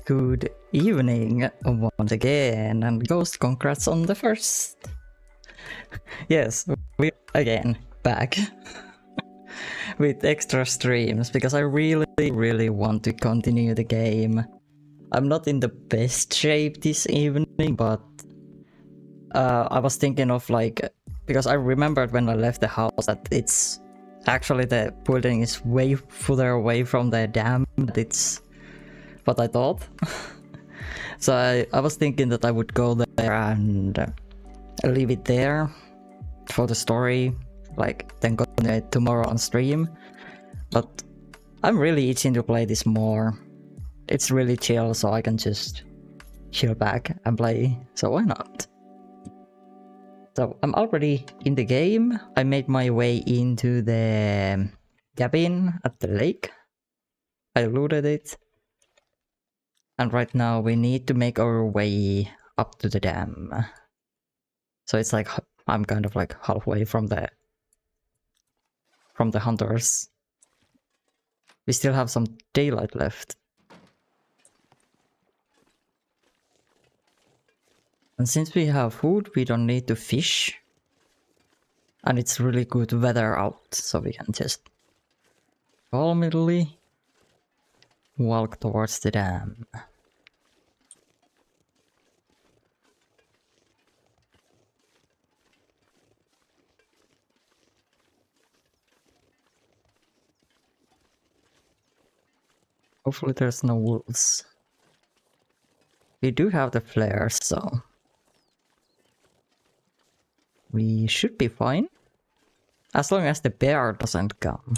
Good evening once again, and Ghost, congrats on the first. Yes, we're again back with extra streams because I really want to continue the game. I'm not in the best shape this evening, but I was thinking of like, because I remembered when I left the house that it's actually the building is way further away from the dam than it's what I thought. So I was thinking that I would go there and leave it there for the story, like then continue it tomorrow on stream. But I'm really itching to play this more. It's really chill, so I can just chill back and play, so why not? So I'm already in the game. I made my way into the cabin at the lake. I looted it. And right now we need to make our way up to the dam. So it's like I'm kind of like halfway from the hunters. We still have some daylight left. And since we have food, we don't need to fish. And it's really good weather out, so we can just calmly walk towards the dam. Hopefully there's no wolves. We do have the flares, so we should be fine. As long as the bear doesn't come.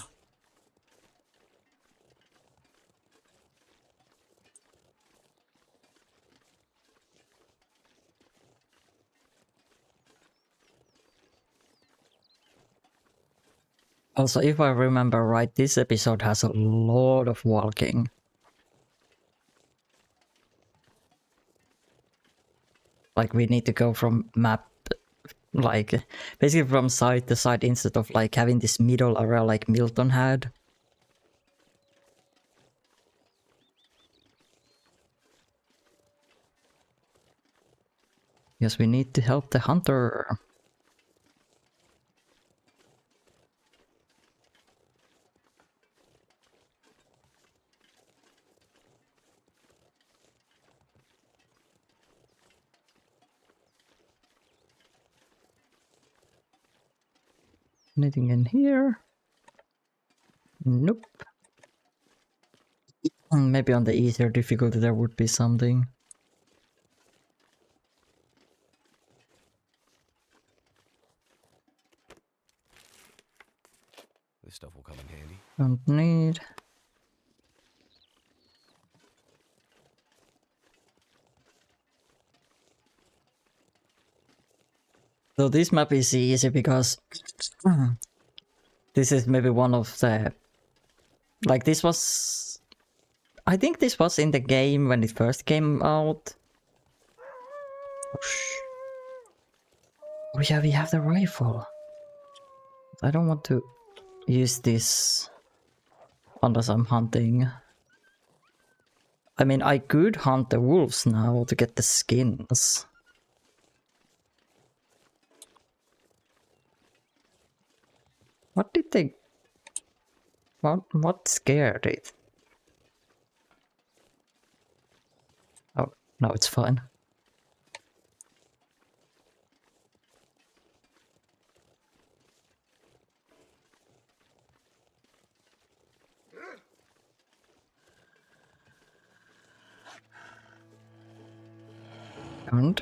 Also, if I remember right, this episode has a lot of walking. Like we need to go from map, like basically from side to side instead of like having this middle area like Milton had. Yes, we need to help the hunter. Anything in here? Nope. Maybe on the easier difficulty there would be something. This stuff will come in handy. Don't need. So this map is easy because this is maybe one of the, like this was, I think this was in the game when it first came out. Oh yeah, we have the rifle. I don't want to use this unless I'm hunting. I mean, I could hunt the wolves now to get the skins. What did they... What scared it? Oh, no, it's fine. And...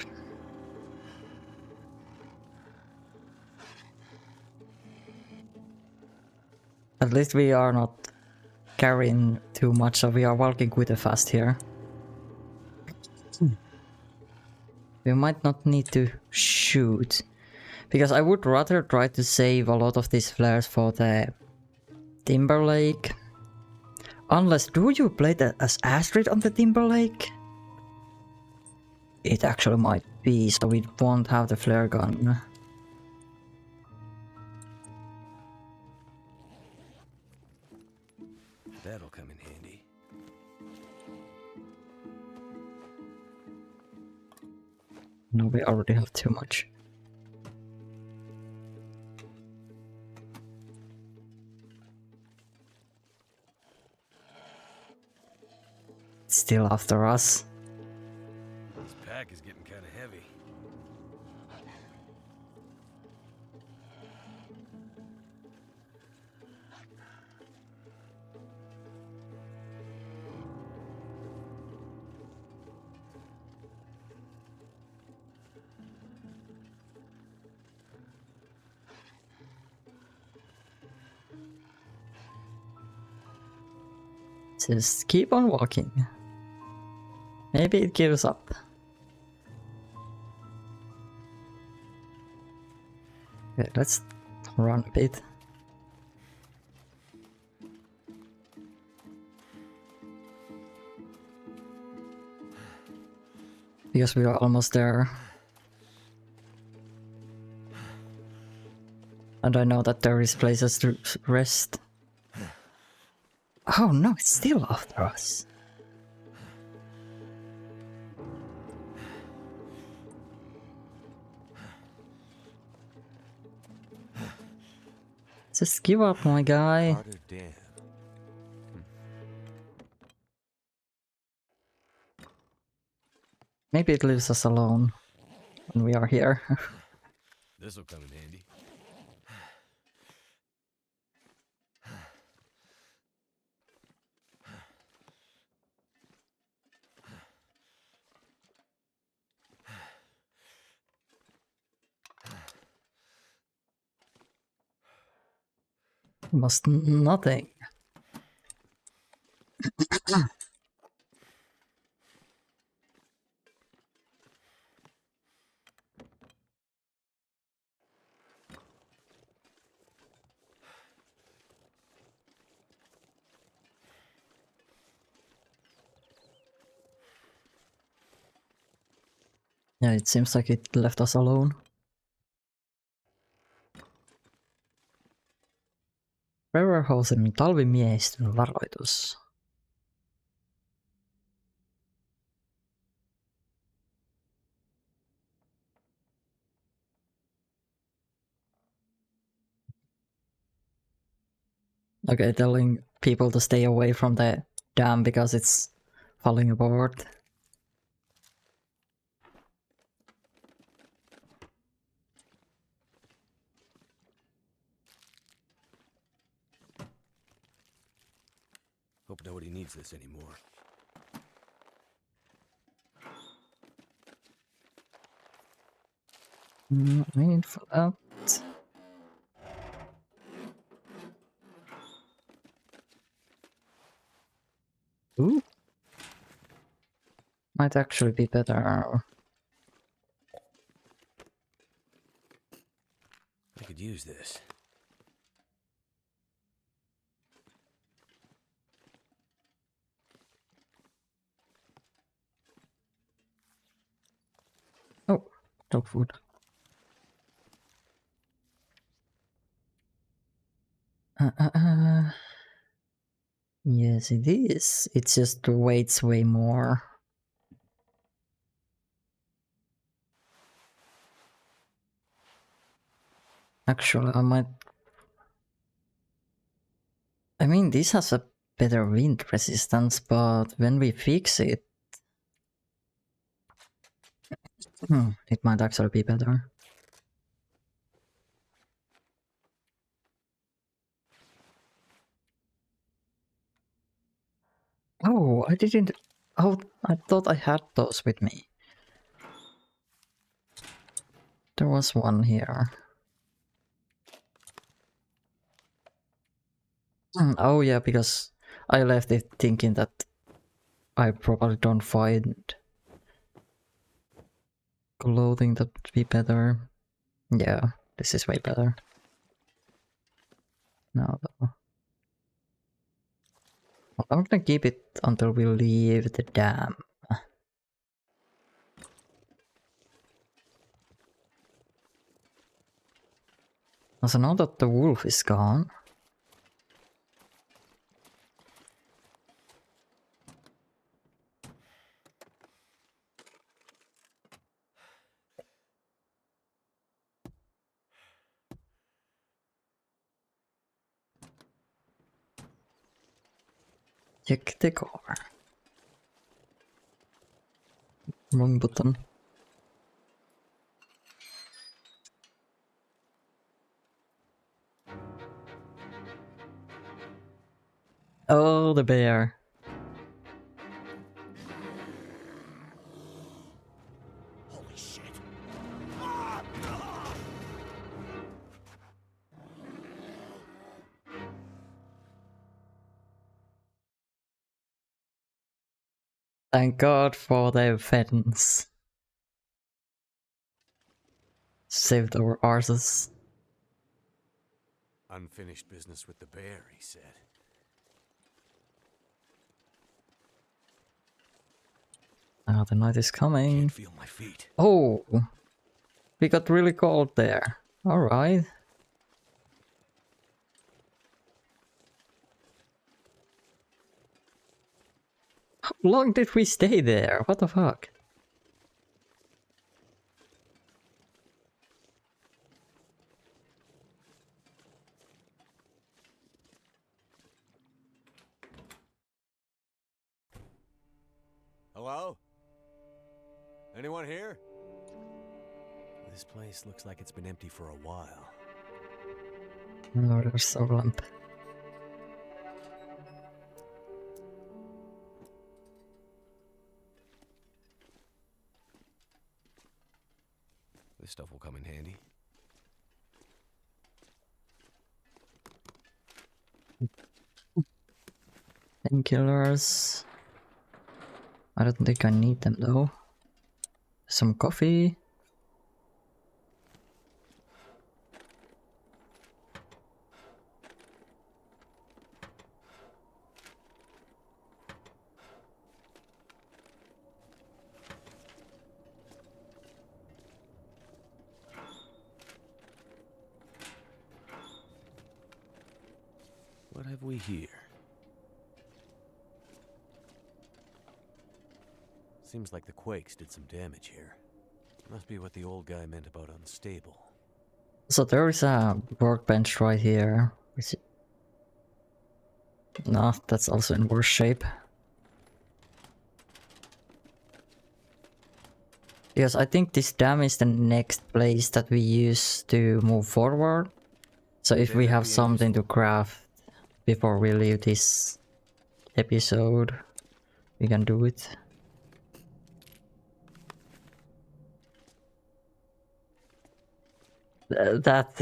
At least we are not carrying too much, so we are walking quite fast here. We might not need to shoot. Because I would rather try to save a lot of these flares for the Timberlake. Unless, do you play that as Astrid on the Timberlake? It actually might be, so we won't have the flare gun. That'll come in handy. No, we already have too much. It's still after us. This pack is getting kind of heavy. Just keep on walking. Maybe it gives up. Okay, let's run a bit. Because we are almost there. And I know that there is places to rest. Oh no, it's still after us. Just give up, my guy. Harder damn. Maybe it leaves us alone when we are here. This'll come in handy. Almost nothing. Yeah, it seems like it left us alone. Riverhousen talvimiehistön varoitus. Okay, telling people to stay away from the dam because it's falling apart. Hope nobody needs this anymore. Wait for that. Ooh. Might actually be better. I could use this. Oh, dog food. Yes, it is. It just weighs way more. Actually, I might mean, this has a better wind resistance, but when we fix it, it might actually be better. Oh, I didn't... Oh, I thought I had those with me. There was one here. Oh yeah, because I left it thinking that I probably don't find clothing that would be better. Yeah, this is way better. No, though. Well, I'm gonna keep it until we leave the dam. So now that the wolf is gone, check the car. Wrong button. Oh, the bear. Holy shit. Thank God for the fence. Saved our arses. Unfinished business with the bear, he said. Now the night is coming. Can't feel my feet. Oh, we got really cold there. Alright. How long did we stay there? What the fuck? Hello? Anyone here? This place looks like it's been empty for a while. No, there's so lamp. This stuff will come in handy. Painkillers. I don't think I need them though. Some coffee. What have we here? Seems like the quakes did some damage here. Must be what the old guy meant about unstable. So there is a workbench right here. No, that's also in worse shape. Because I think this dam is the next place that we use to move forward. So if we have something to craft before we leave this episode, we can do it. That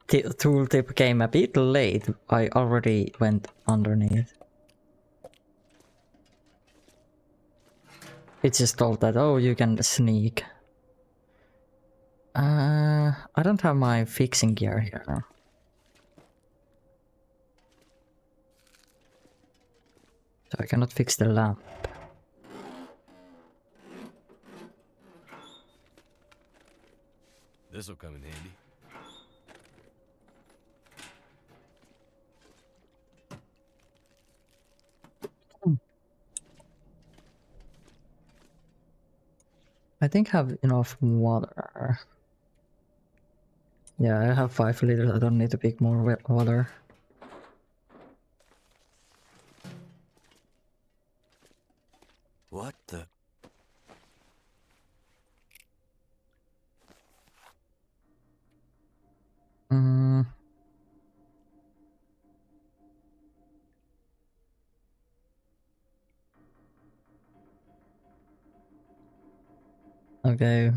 tooltip came a bit late. I already went underneath. It just told that, oh, you can sneak. I don't have my fixing gear here. So I cannot fix the lamp. This'll come in handy. I think I have enough water. Yeah, I have 5 liters. I don't need to pick more water. Okay,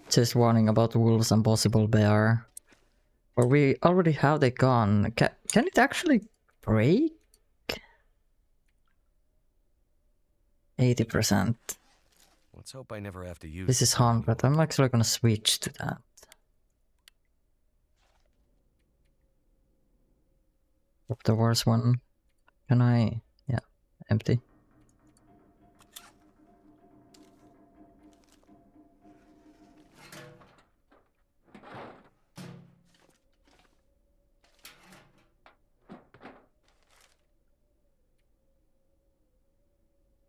just warning about wolves and possible bear. Or we already have the gun. Can it actually break? 80%. Let's hope I never have to use This is thing 100. anymore. I'm actually gonna switch to that. The worst one. Can I? Yeah, empty.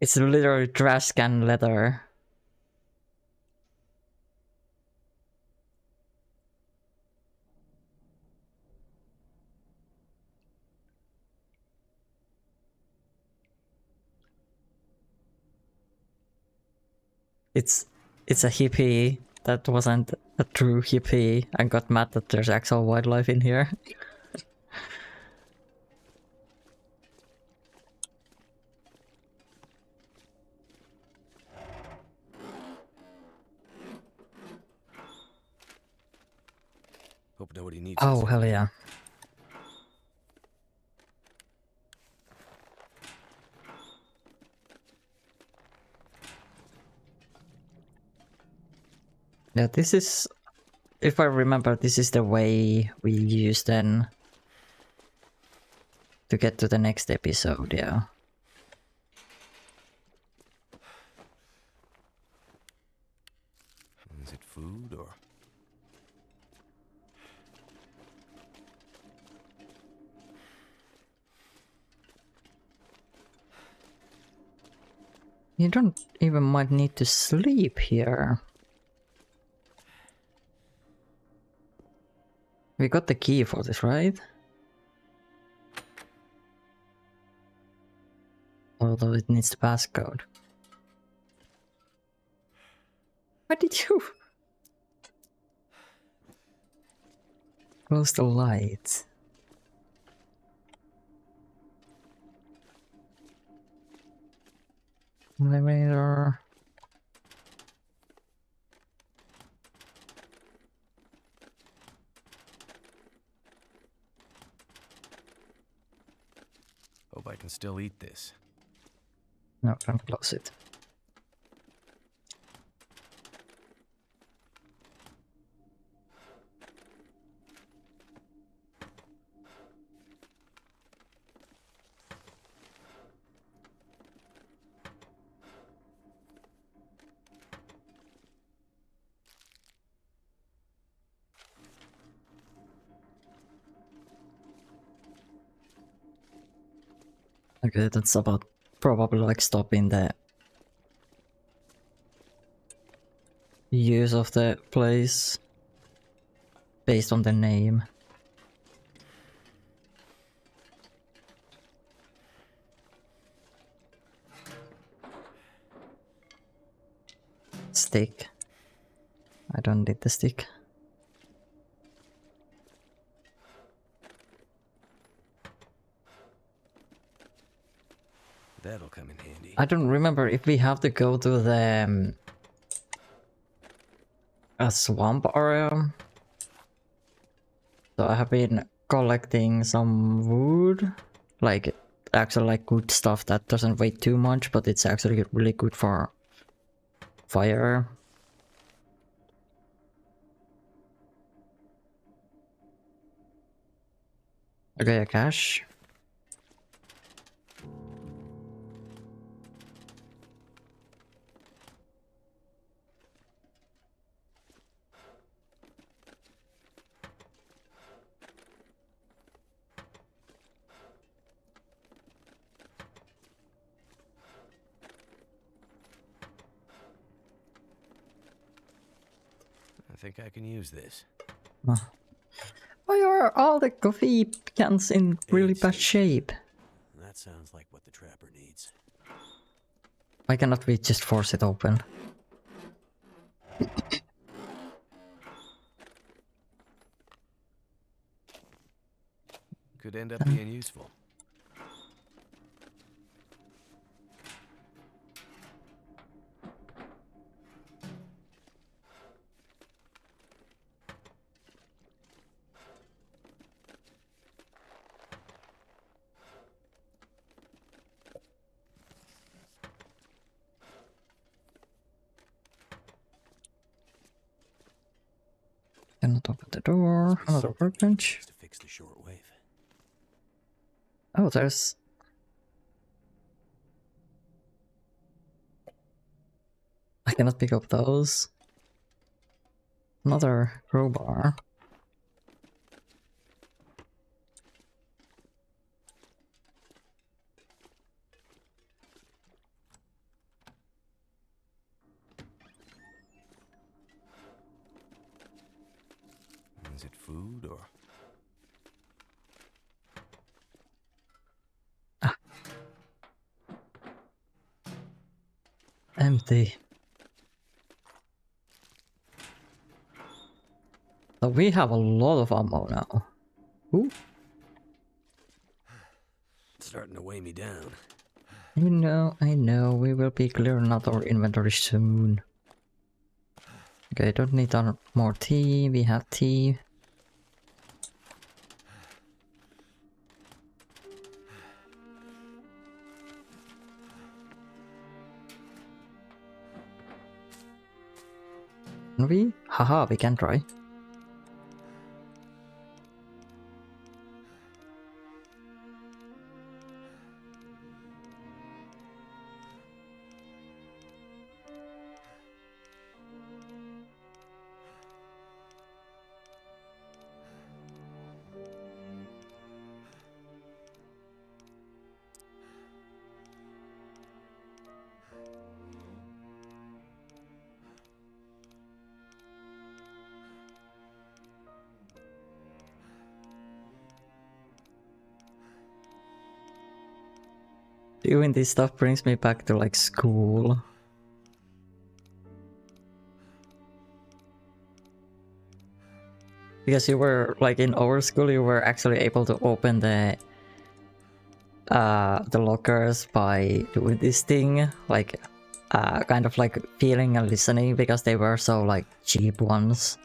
It's literally trash can leather. It's a hippie that wasn't a true hippie and got mad that there's actual wildlife in here. Hope nobody needs Oh, this. hell yeah. Yeah, this is... If I remember, this is the way we use then to get to the next episode, yeah. Is it food or... You don't even might need to sleep here. We got the key for this, right? Although it needs the passcode. Why did you close the lights? Elevator. Hope I can still eat this. No, don't close it. Okay, that's about probably like stopping the use of the place based on the name. Stick. I don't need the stick. That'll come in handy. I don't remember if we have to go to the a swamp area. So I have been collecting some wood, like actually like good stuff that doesn't weigh too much, but it's actually really good for fire. Okay, a cache. I think I can use this. Why are all the coffee cans in really bad shape? That sounds like what the trapper needs. Why cannot we just force it open? Could end up being useful. cannot open the door. Another workbench. To fix the shortwave. Oh, there's... I cannot pick up those. Another crowbar. Is it food or... Empty. So we have a lot of ammo now. Ooh. It's starting to weigh me down. I know, we will be clearing out our inventory soon. Okay, don't need more tea, we have tea. Can we? Haha, we can try. Doing this stuff brings me back to like school. Because you were like in our school, you were actually able to open the lockers by doing this thing, like kind of like feeling and listening, because they were so like cheap ones.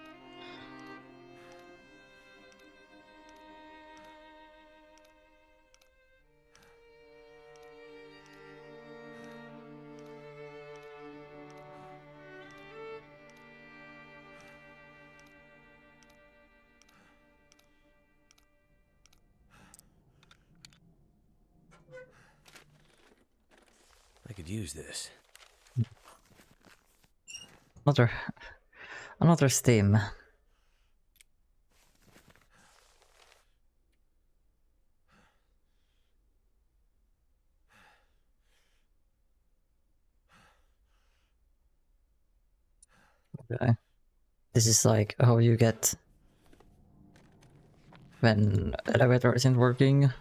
I could use this. Another stem. Okay. This is like how you get when elevator isn't working.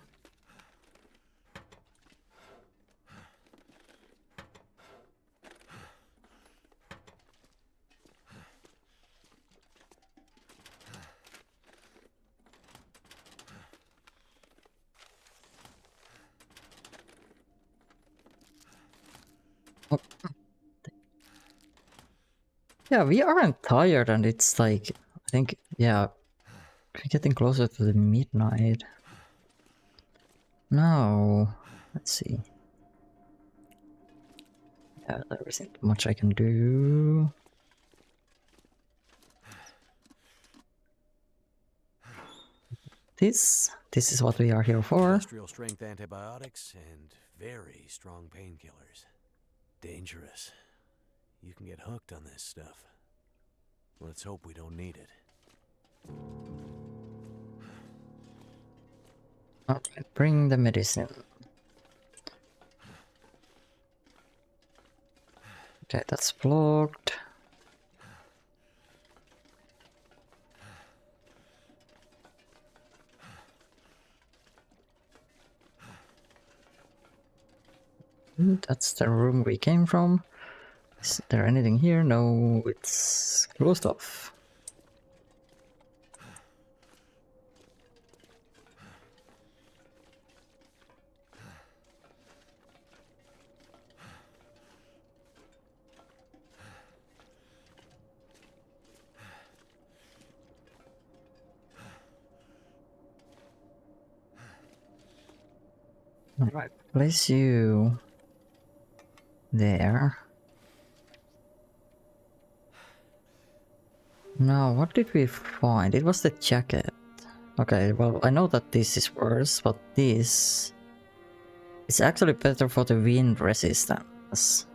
Oh. Yeah, we aren't tired, and it's like, I think, yeah, we're getting closer to the midnight. No, let's see. Yeah, there isn't much I can do. This is what we are here for. Industrial strength antibiotics and very strong painkillers. Dangerous. You can get hooked on this stuff. Let's hope we don't need it. Alright, bring the medicine. Okay, that's blocked. That's the room we came from. Is there anything here? No, it's closed off. Alright, place you there. Now, what did we find? It was the jacket. Okay, well, I know that this is worse, but this is actually better for the wind resistance.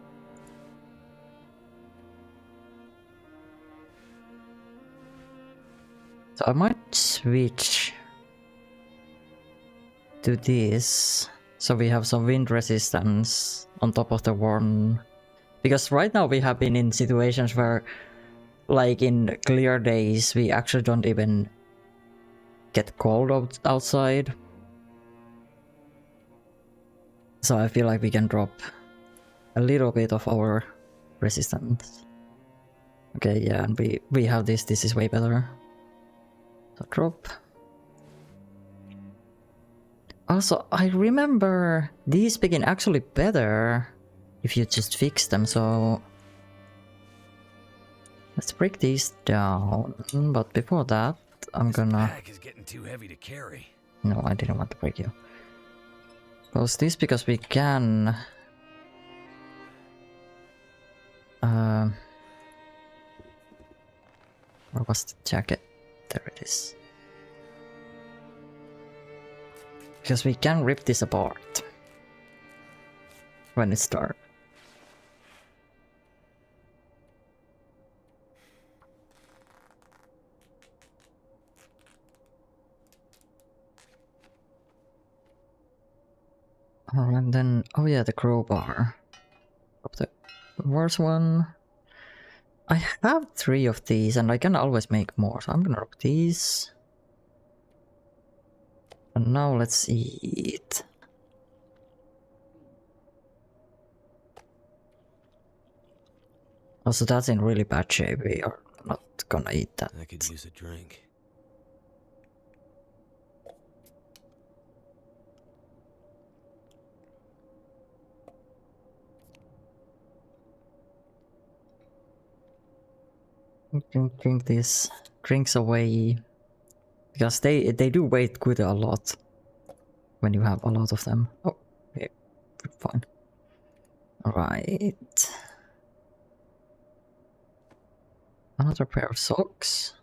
So I might switch to this, so we have some wind resistance on top of the one. Because right now we have been in situations where, like in clear days, we actually don't even get cold outside. So I feel like we can drop a little bit of our resistance. Okay, yeah, and we have this. This is way better. So drop. Also, I remember these begin actually better if you just fix them, so let's break these down. But before that, I'm gonna... Pack is getting too heavy to carry. No, I didn't want to break you. Close this because we can... Where was the jacket? There it is. Because we can rip this apart when it's dark. And then, oh yeah, the crowbar. Drop the worst one. I have 3 of these and I can always make more, so I'm gonna drop these. And now let's eat. Also, that's in really bad shape. We are not gonna eat that. I could use a drink. Drink these drinks away. Because they do weight quite a lot when you have a lot of them. Oh, yeah, fine. Alright. Another pair of socks.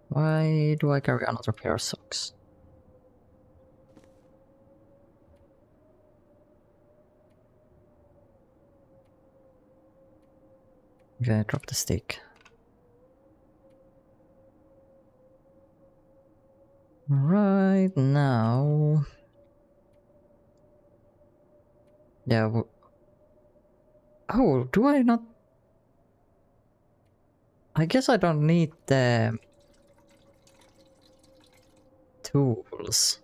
Why do I carry another pair of socks? Okay, drop the stick. Right now... Yeah, oh, do I not... I guess I don't need the... tools.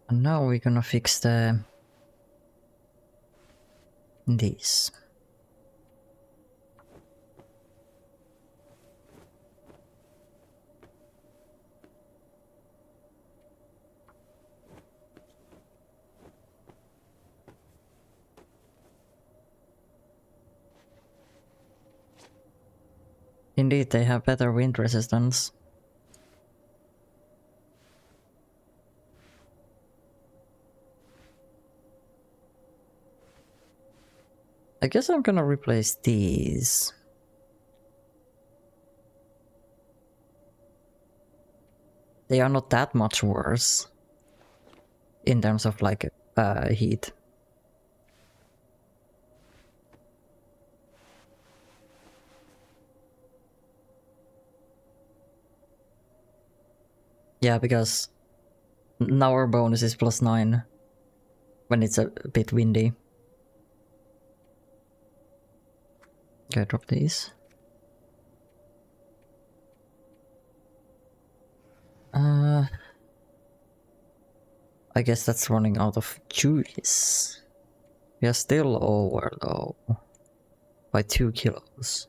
And now we're gonna fix the... these. Indeed, they have better wind resistance. I guess I'm gonna replace these. They are not that much worse in terms of like heat. Yeah, because now our bonus is +9 when it's a bit windy. Okay, drop these. I guess that's running out of juice. We are still over though. By 2 kilos.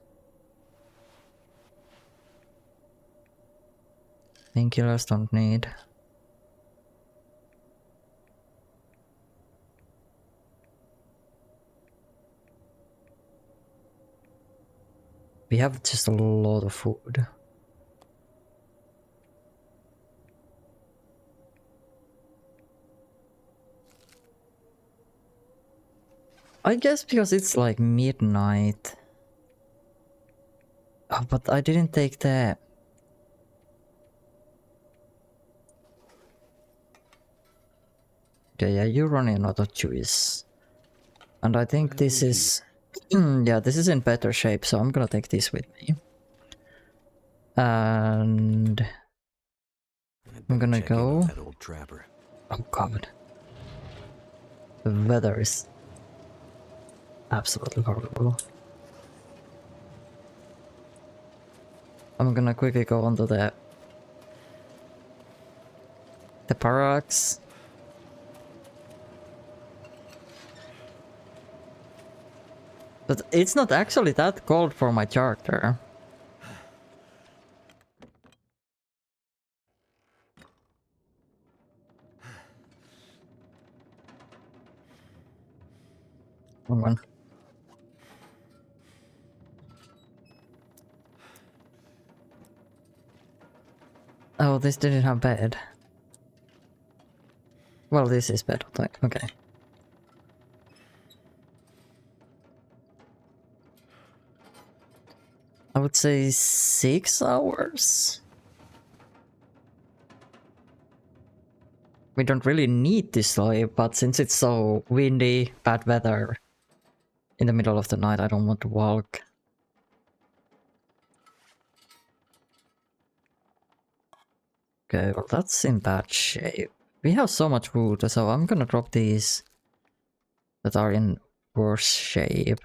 Painkillers don't need. We have just a lot of food. I guess because it's like midnight. Oh, but I didn't take the... Okay, yeah, you're running out of juice. And I think this is... yeah, this is in better shape, so I'm gonna take this with me. And... I'm gonna go... That old trapper. Oh god. The weather is absolutely horrible. I'm gonna quickly go onto the barracks. But it's not actually that cold for my character. Wrong one. Oh, this didn't have bed. Well, this is bed, okay. I would say 6 hours. We don't really need this sleep, but since it's so windy, bad weather in the middle of the night, I don't want to walk. Okay, well that's in bad shape. We have so much food, so I'm gonna drop these that are in worse shape.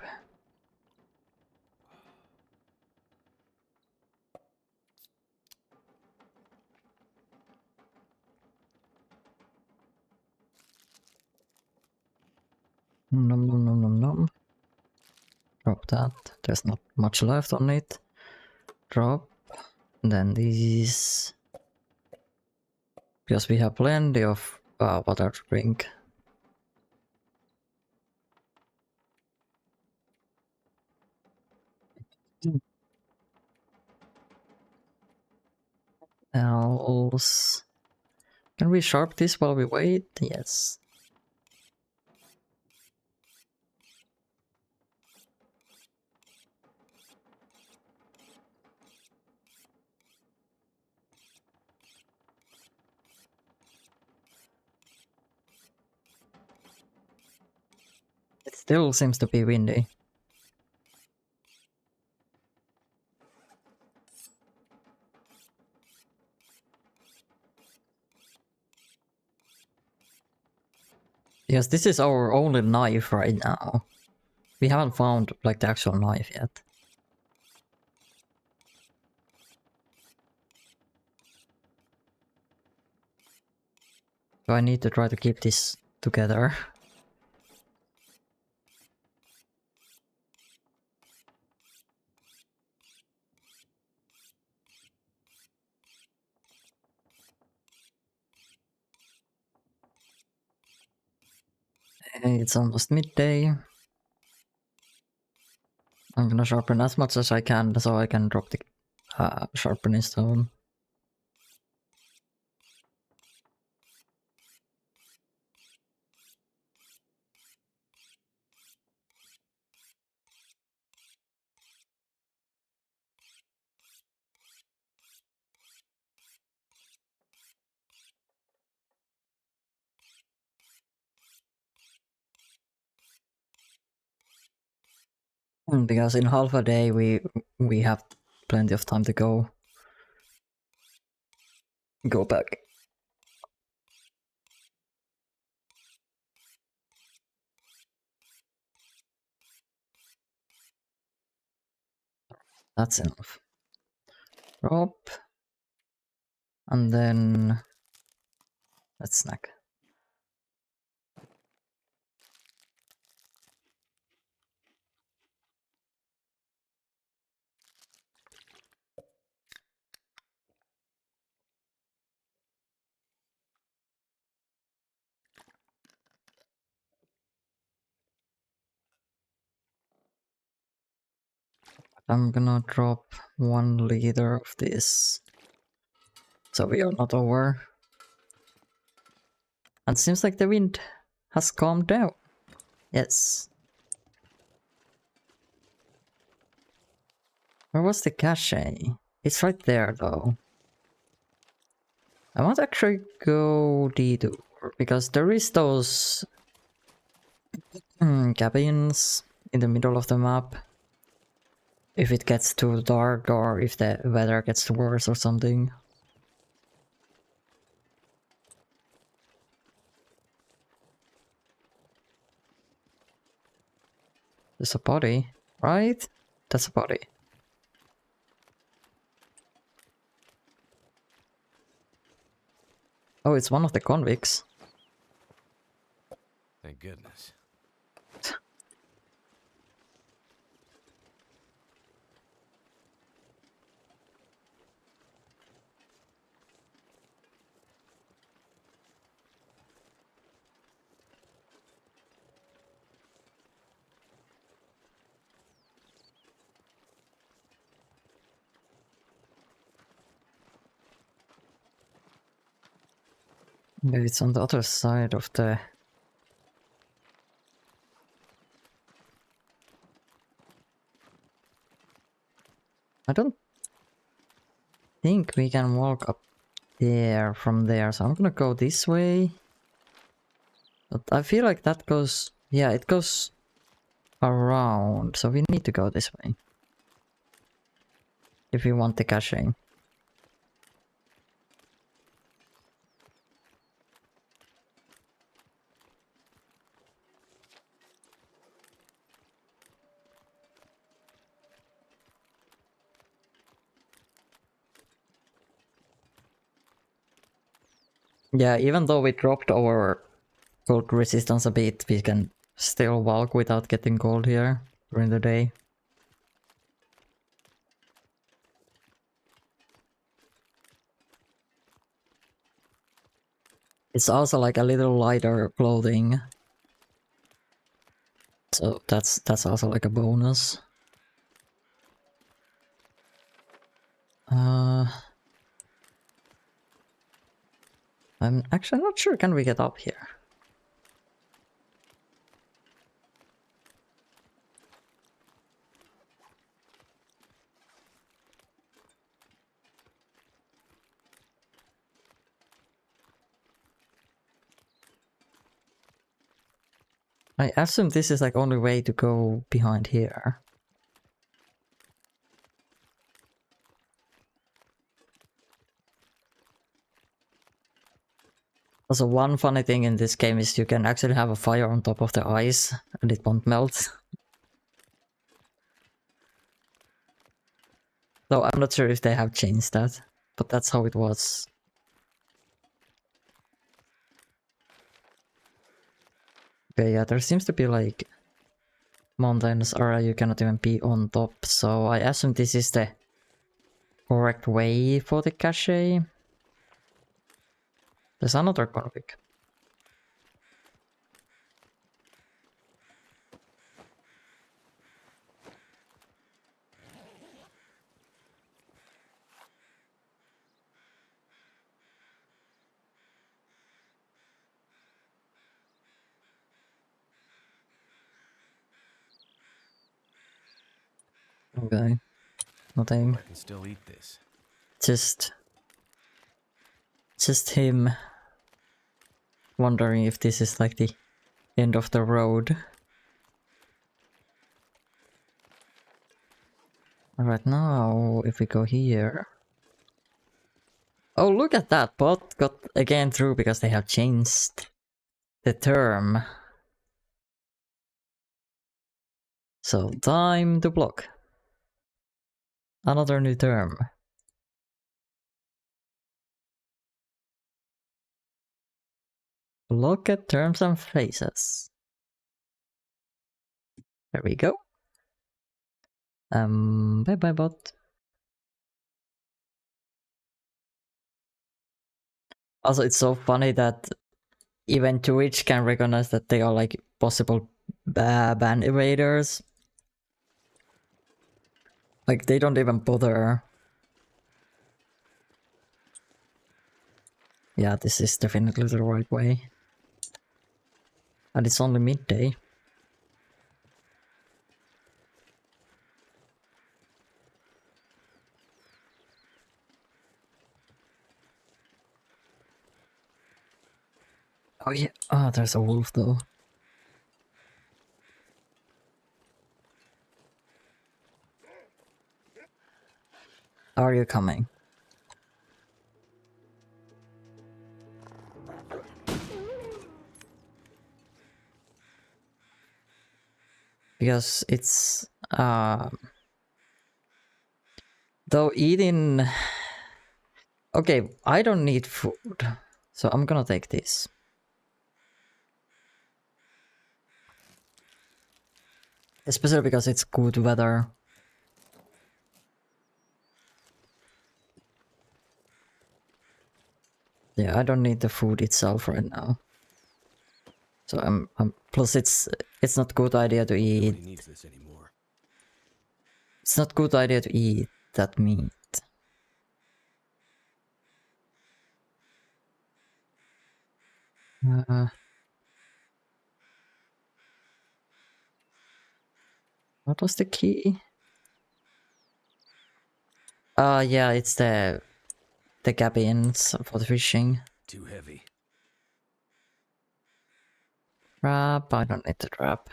Nom nom nom nom nom. Drop that. There's not much left on it. Drop. And then these. Because we have plenty of water to drink. Else. Can we sharp this while we wait? Yes. It still seems to be windy. Yes, this is our only knife right now. We haven't found like the actual knife yet. So I need to try to keep this together. It's almost midday. I'm gonna sharpen as much as I can so I can drop the sharpening stone. Because in half a day we have plenty of time to go back. That's enough. Drop. And then let's snack. I'm gonna drop 1 liter of this. So we are not over. And it seems like the wind has calmed down. Yes. Where was the cache? It's right there though. I want to actually go detour because there is those cabins in the middle of the map. If it gets too dark or if the weather gets worse or something. There's a body, right? That's a body. Oh, it's one of the convicts. Thank goodness. Maybe it's on the other side of the... I don't think we can walk up there from there, so I'm gonna go this way. But I feel like that goes... yeah, it goes around, so we need to go this way. If we want the cache. Yeah, even though we dropped our cold resistance a bit, we can still walk without getting cold here during the day. It's also like a little lighter clothing. So that's also like a bonus. I'm actually not sure, can we get up here? I assume this is like only way to go behind here. Also, one funny thing in this game is you can actually have a fire on top of the ice and it won't melt. So I'm not sure if they have changed that, but that's how it was. Okay, yeah, there seems to be like mountainous area you cannot even be on top, so I assume this is the correct way for the cache. There's another convict. Okay, nothing. I can still eat this. Just him wondering if this is like the end of the road. Alright, now if we go here. Oh, look at that! Bot got again through because they have changed the term. So, time to block. Another new term. Look at terms and phrases. There we go. Bye bye bot. Also, it's so funny that even Twitch can recognize that they are like possible ban evaders. Like, they don't even bother. Yeah, this is definitely the right way. And it's only midday. Oh yeah, oh, there's a wolf though. Are you coming? Because it's though eating. Okay, I don't need food, so I'm gonna take this. Especially because it's good weather. Yeah, I don't need the food itself right now. So I'm plus it's not good idea to eat. Nobody needs this anymore. It's not good idea to eat that meat. What was the key? Yeah, it's the cabins for the fishing. Too heavy. Trap, I don't need the trap.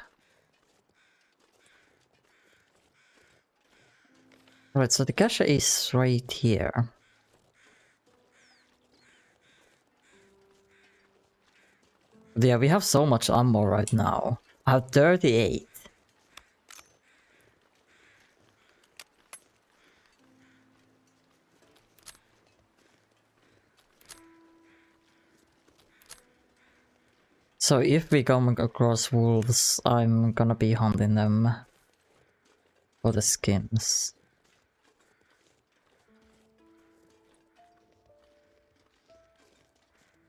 Right, so the cache is right here. Yeah, we have so much ammo right now. I have 38. So if we come across wolves, I'm gonna be hunting them for the skins.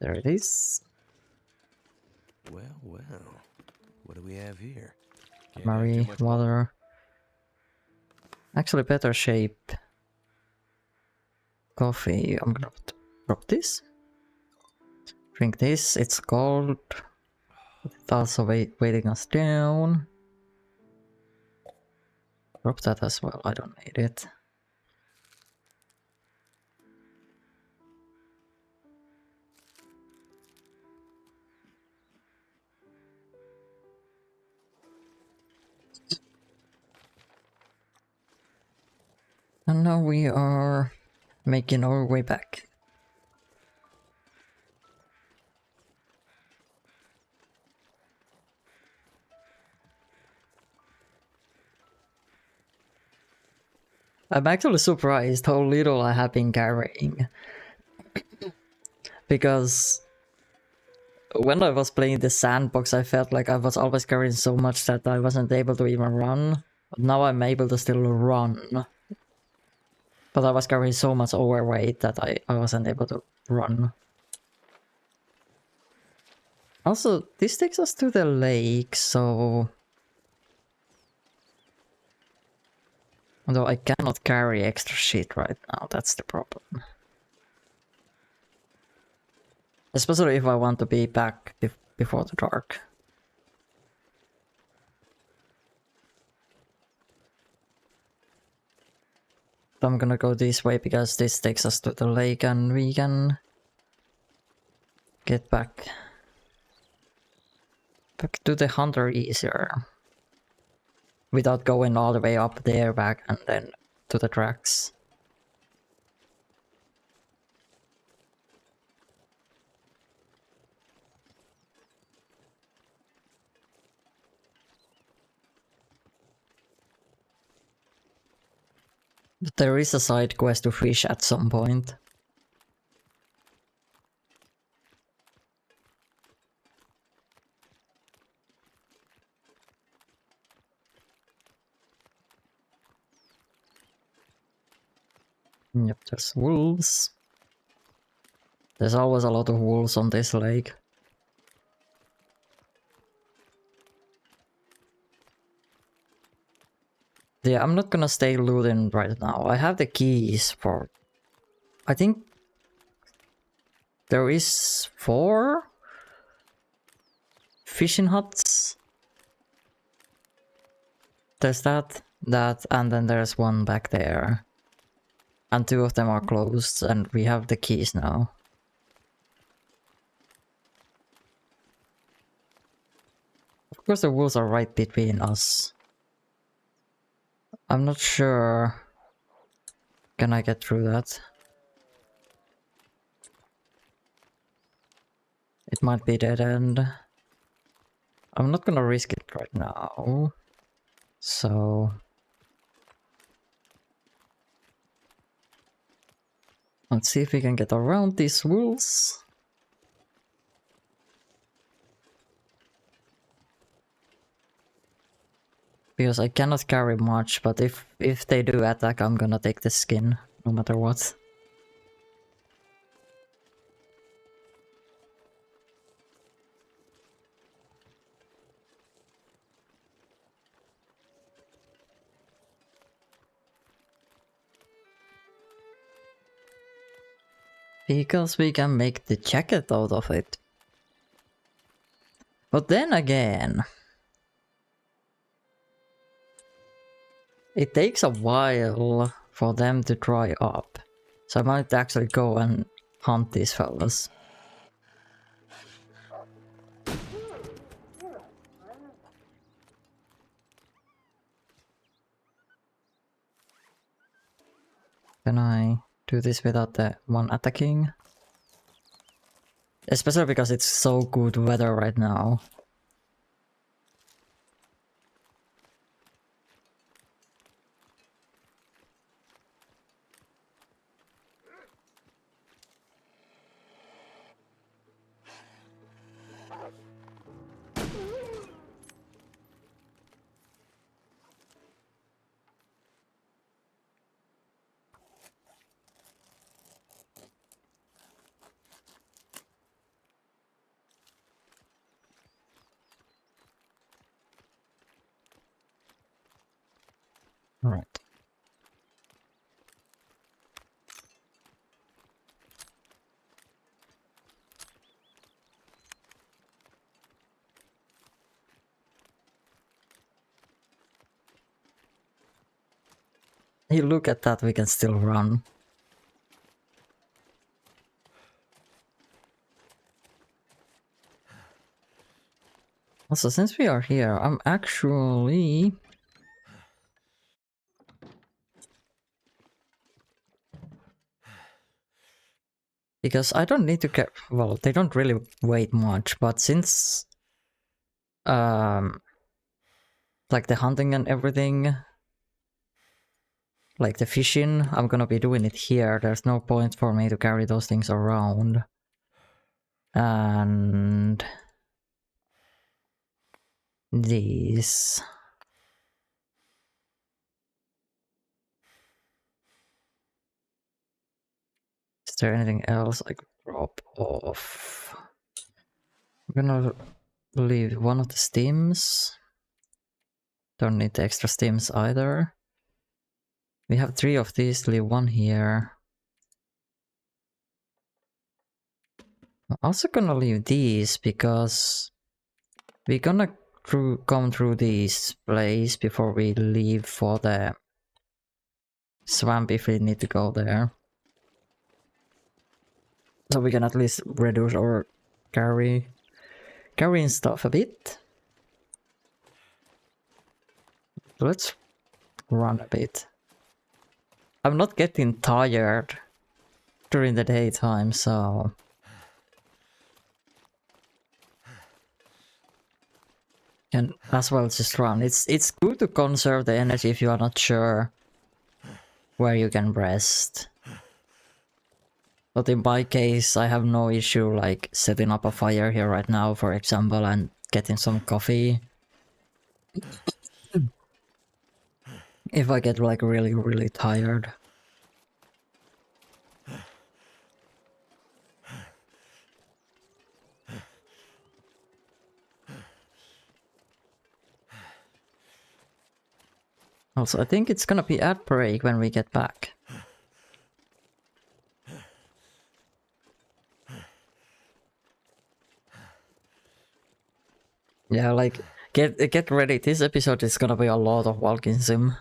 There it is. Well, well. What do we have here? Can't have too Murray, much water. Actually, better shape. Coffee. I'm gonna drop this. Drink this. It's cold. It's also weighting us down. Drop that as well. I don't need it. And now we are making our way back. I'm actually surprised how little I have been carrying. Because when I was playing the sandbox, I felt like I was always carrying so much that I wasn't able to even run. But now I'm able to still run. But I was carrying so much overweight that I wasn't able to run. Also, this takes us to the lake, so... Although I cannot carry extra shit right now, that's the problem. Especially if I want to be back before the dark. I'm gonna go this way because this takes us to the lake and we can get back to the hunter easier. Without going all the way up there back and then to the tracks. But there is a side quest to fish at some point. Yep, there's wolves. There's always a lot of wolves on this lake. Yeah, I'm not gonna stay looting right now. I have the keys for... I think... there is 4 fishing huts. There's that, and then there's one back there. And 2 of them are closed, and we have the keys now. Of course the wolves are right between us. I'm not sure... Can I get through that? It might be dead end. I'm not gonna risk it right now. So... let's see if we can get around these wolves. Because I cannot carry much, but if they do attack, I'm gonna take the skin, no matter what. Because we can make the jacket out of it. But then again... it takes a while for them to dry up. So I might actually go and hunt these fellas. Can I do this without the one attacking? Especially because it's so good weather right now. Alright. Hey, look at that, we can still run. Also, since we are here, I'm actually... because I don't need to get... well, they don't really weigh much, but since... like the hunting and everything... like the fishing, I'm gonna be doing it here. There's no point for me to carry those things around. And... these... is there anything else I could drop off? I'm gonna leave one of the steams. Don't need the extra steams either. We have 3 of these, leave 1 here. I'm also gonna leave these because we're gonna come through this place before we leave for the swamp if we need to go there. So we can at least reduce our carrying stuff a bit. Let's run a bit. I'm not getting tired during the daytime, so... and as well just run. It's good to conserve the energy if you are not sure where you can rest. But in my case, I have no issue like setting up a fire here right now, for example, and getting some coffee. If I get like really tired. Also, I think it's gonna be ad break when we get back. Yeah, like get ready. This episode is gonna be a lot of walking sim.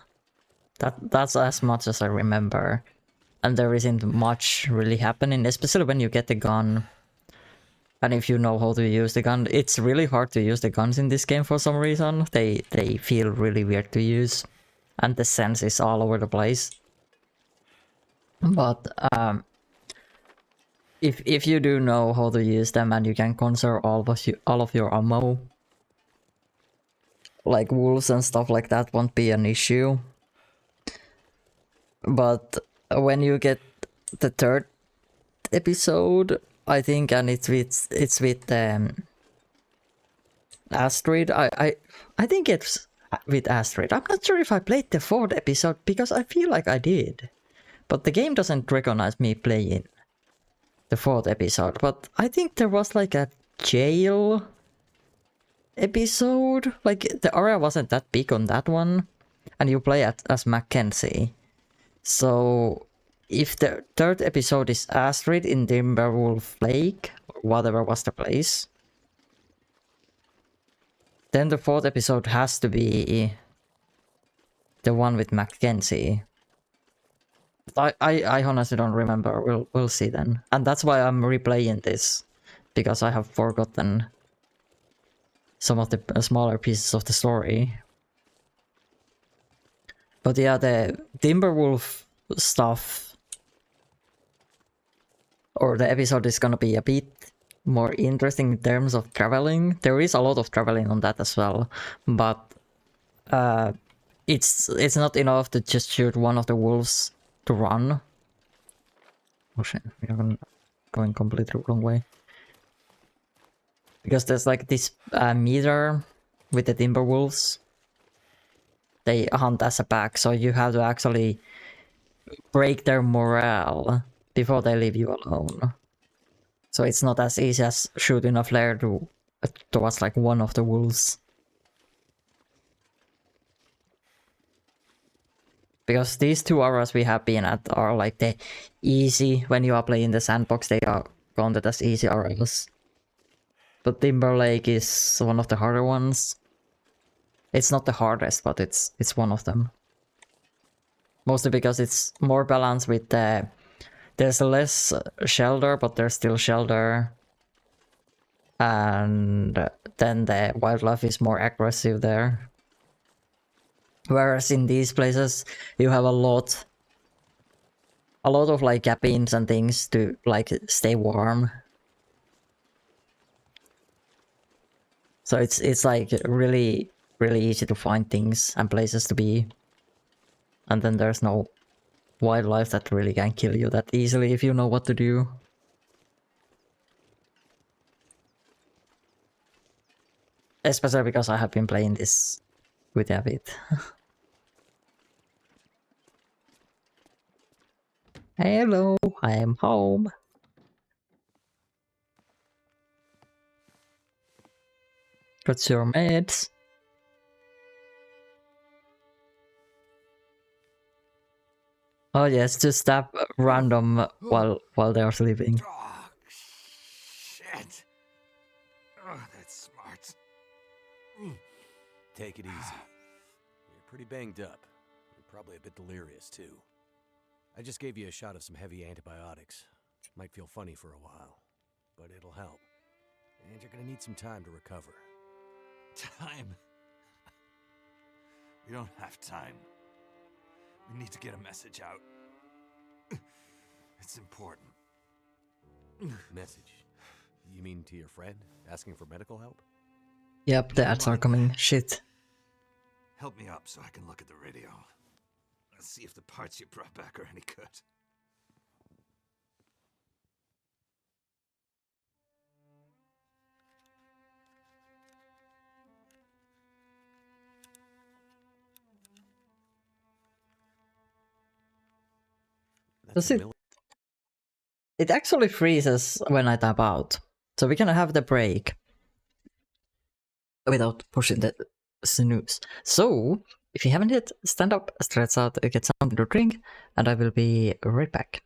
That's as much as I remember, and there isn't much really happening, especially when you get the gun. And if you know how to use the gun, it's really hard to use the guns in this game for some reason. They feel really weird to use, and the sense is all over the place. But if you do know how to use them and you can conserve all of your ammo, like wolves and stuff like that won't be an issue. But when you get the third episode, I think, and it's with Astrid. I think it's with Astrid. I'm not sure if I played the fourth episode because I feel like I did, but the game doesn't recognize me playing the fourth episode. But I think there was like a jail episode. Like the area wasn't that big on that one, and you play as Mackenzie. So if the third episode is Astrid in Timberwolf Lake, or whatever was the place, then the fourth episode has to be the one with Mackenzie. I honestly don't remember. We'll see then. And that's why I'm replaying this, because I have forgotten some of the smaller pieces of the story. But yeah, the Timberwolf stuff, or the episode, is gonna be a bit more interesting in terms of traveling. There is a lot of traveling on that as well, but it's not enough to just shoot one of the wolves to run. Oh shit, we are going completely wrong way. Because there's like this meter with the Timberwolves. They hunt as a pack, so you have to actually break their morale before they leave you alone. So it's not as easy as shooting a flare towards like one of the wolves. Because these 2 hours we have been at are like the easy, when you are playing the sandbox, they are counted as easy hours. But Timber Lake is one of the harder ones. It's not the hardest, but it's one of them. Mostly because it's more balanced with the... There's less shelter, but there's still shelter. And then the wildlife is more aggressive there. Whereas in these places, you have a lot of like cabins and things to like stay warm. So it's like really easy to find things and places to be. And then there's no wildlife that really can kill you that easily if you know what to do. Especially because I have been playing this with a bit. Hello, I am home. What's your meds? Oh yes, just stab random while they are sleeping. Oh, shit. Oh, that's smart. Take it easy. You're pretty banged up. You're probably a bit delirious, too. I just gave you a shot of some heavy antibiotics. Might feel funny for a while, but it'll help. And you're gonna need some time to recover. Time? We don't have time. We need to get a message out. It's important. Message? You mean to your friend, asking for medical help? Yep, the ads are coming. Shit. Help me up so I can look at the radio. Let's see if the parts you brought back are any good. Does it? It actually freezes when I tap out. So we can have the break without pushing the snooze. So If you haven't yet, stand up, stretch out, get something to drink, and I will be right back.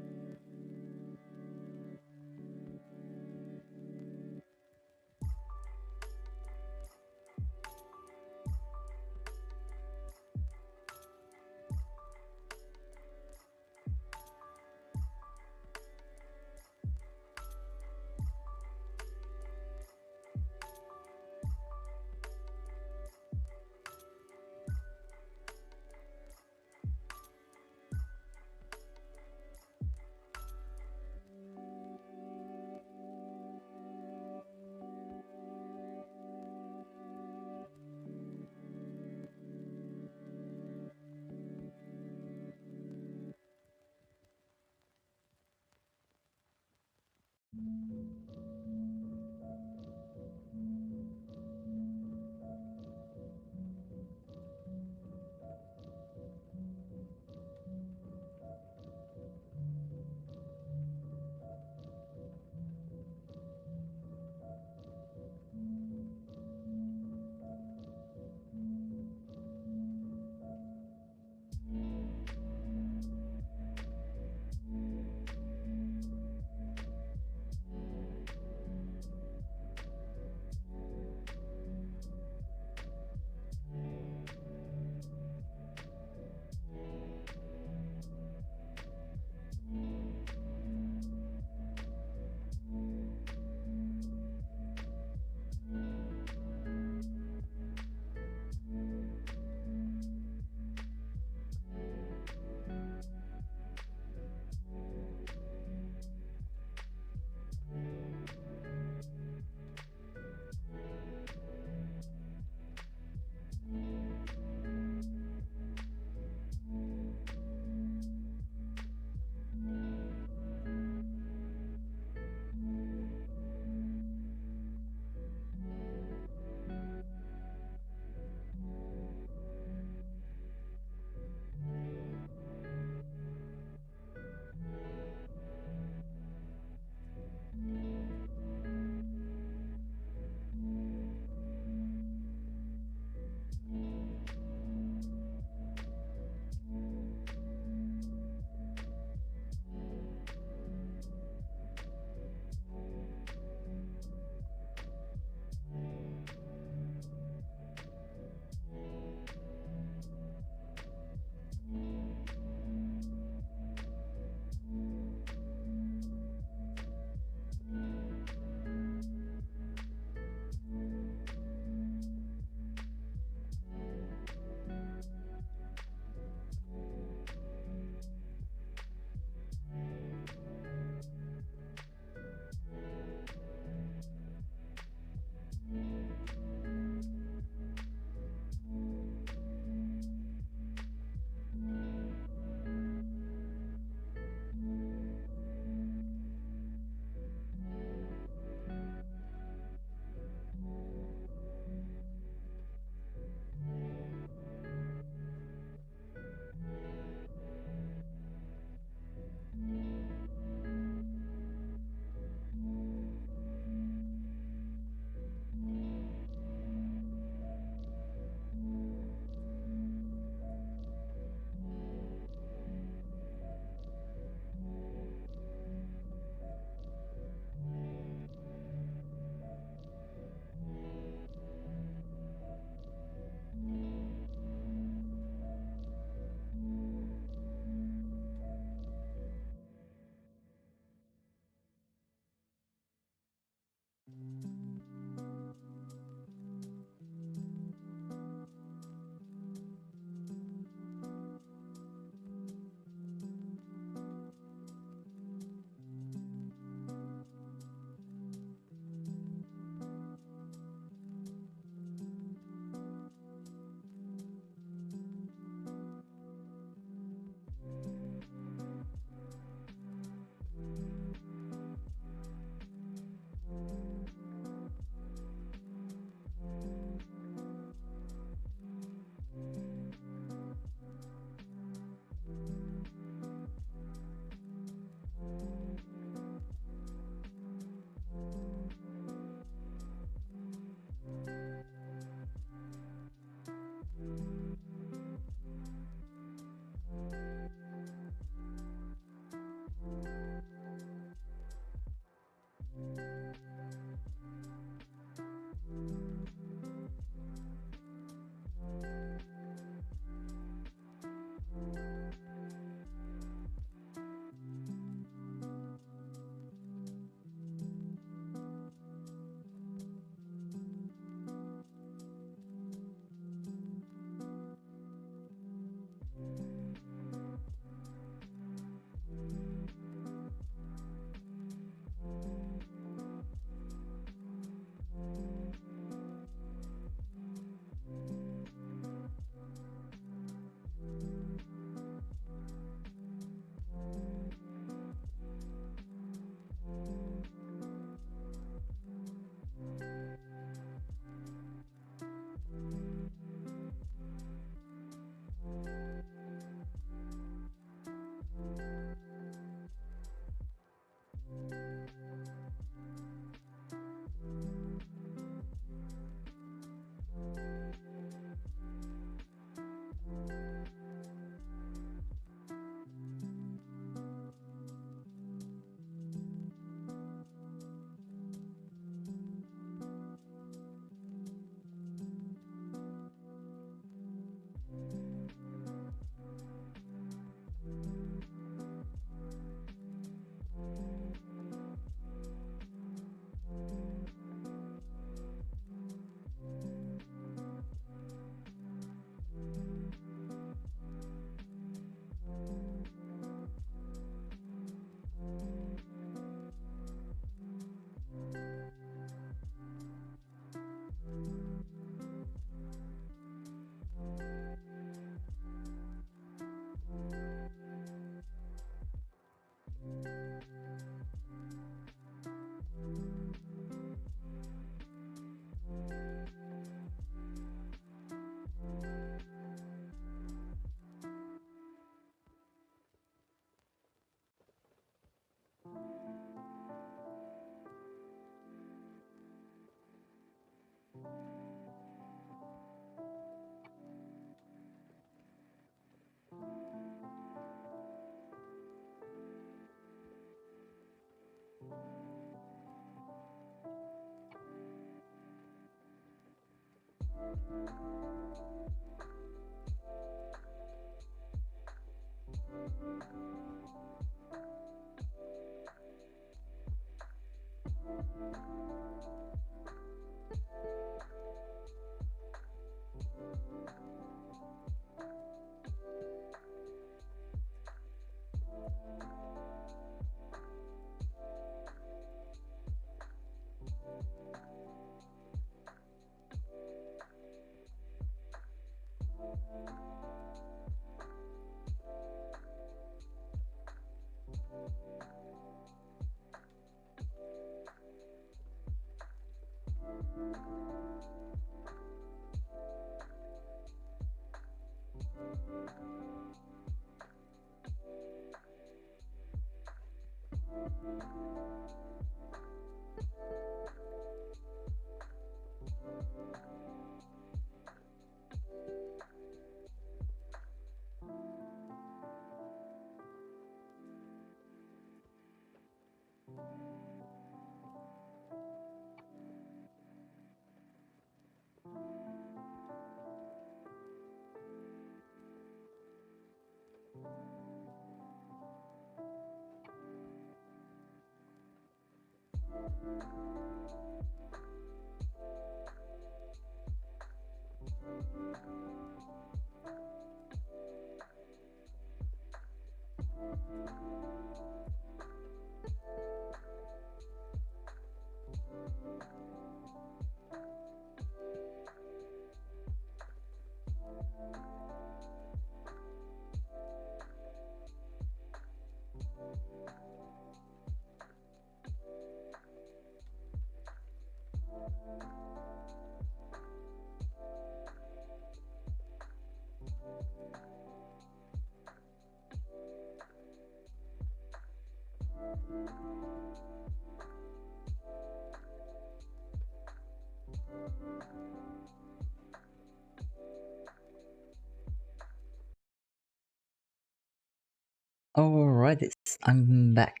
Alrighty, I'm back.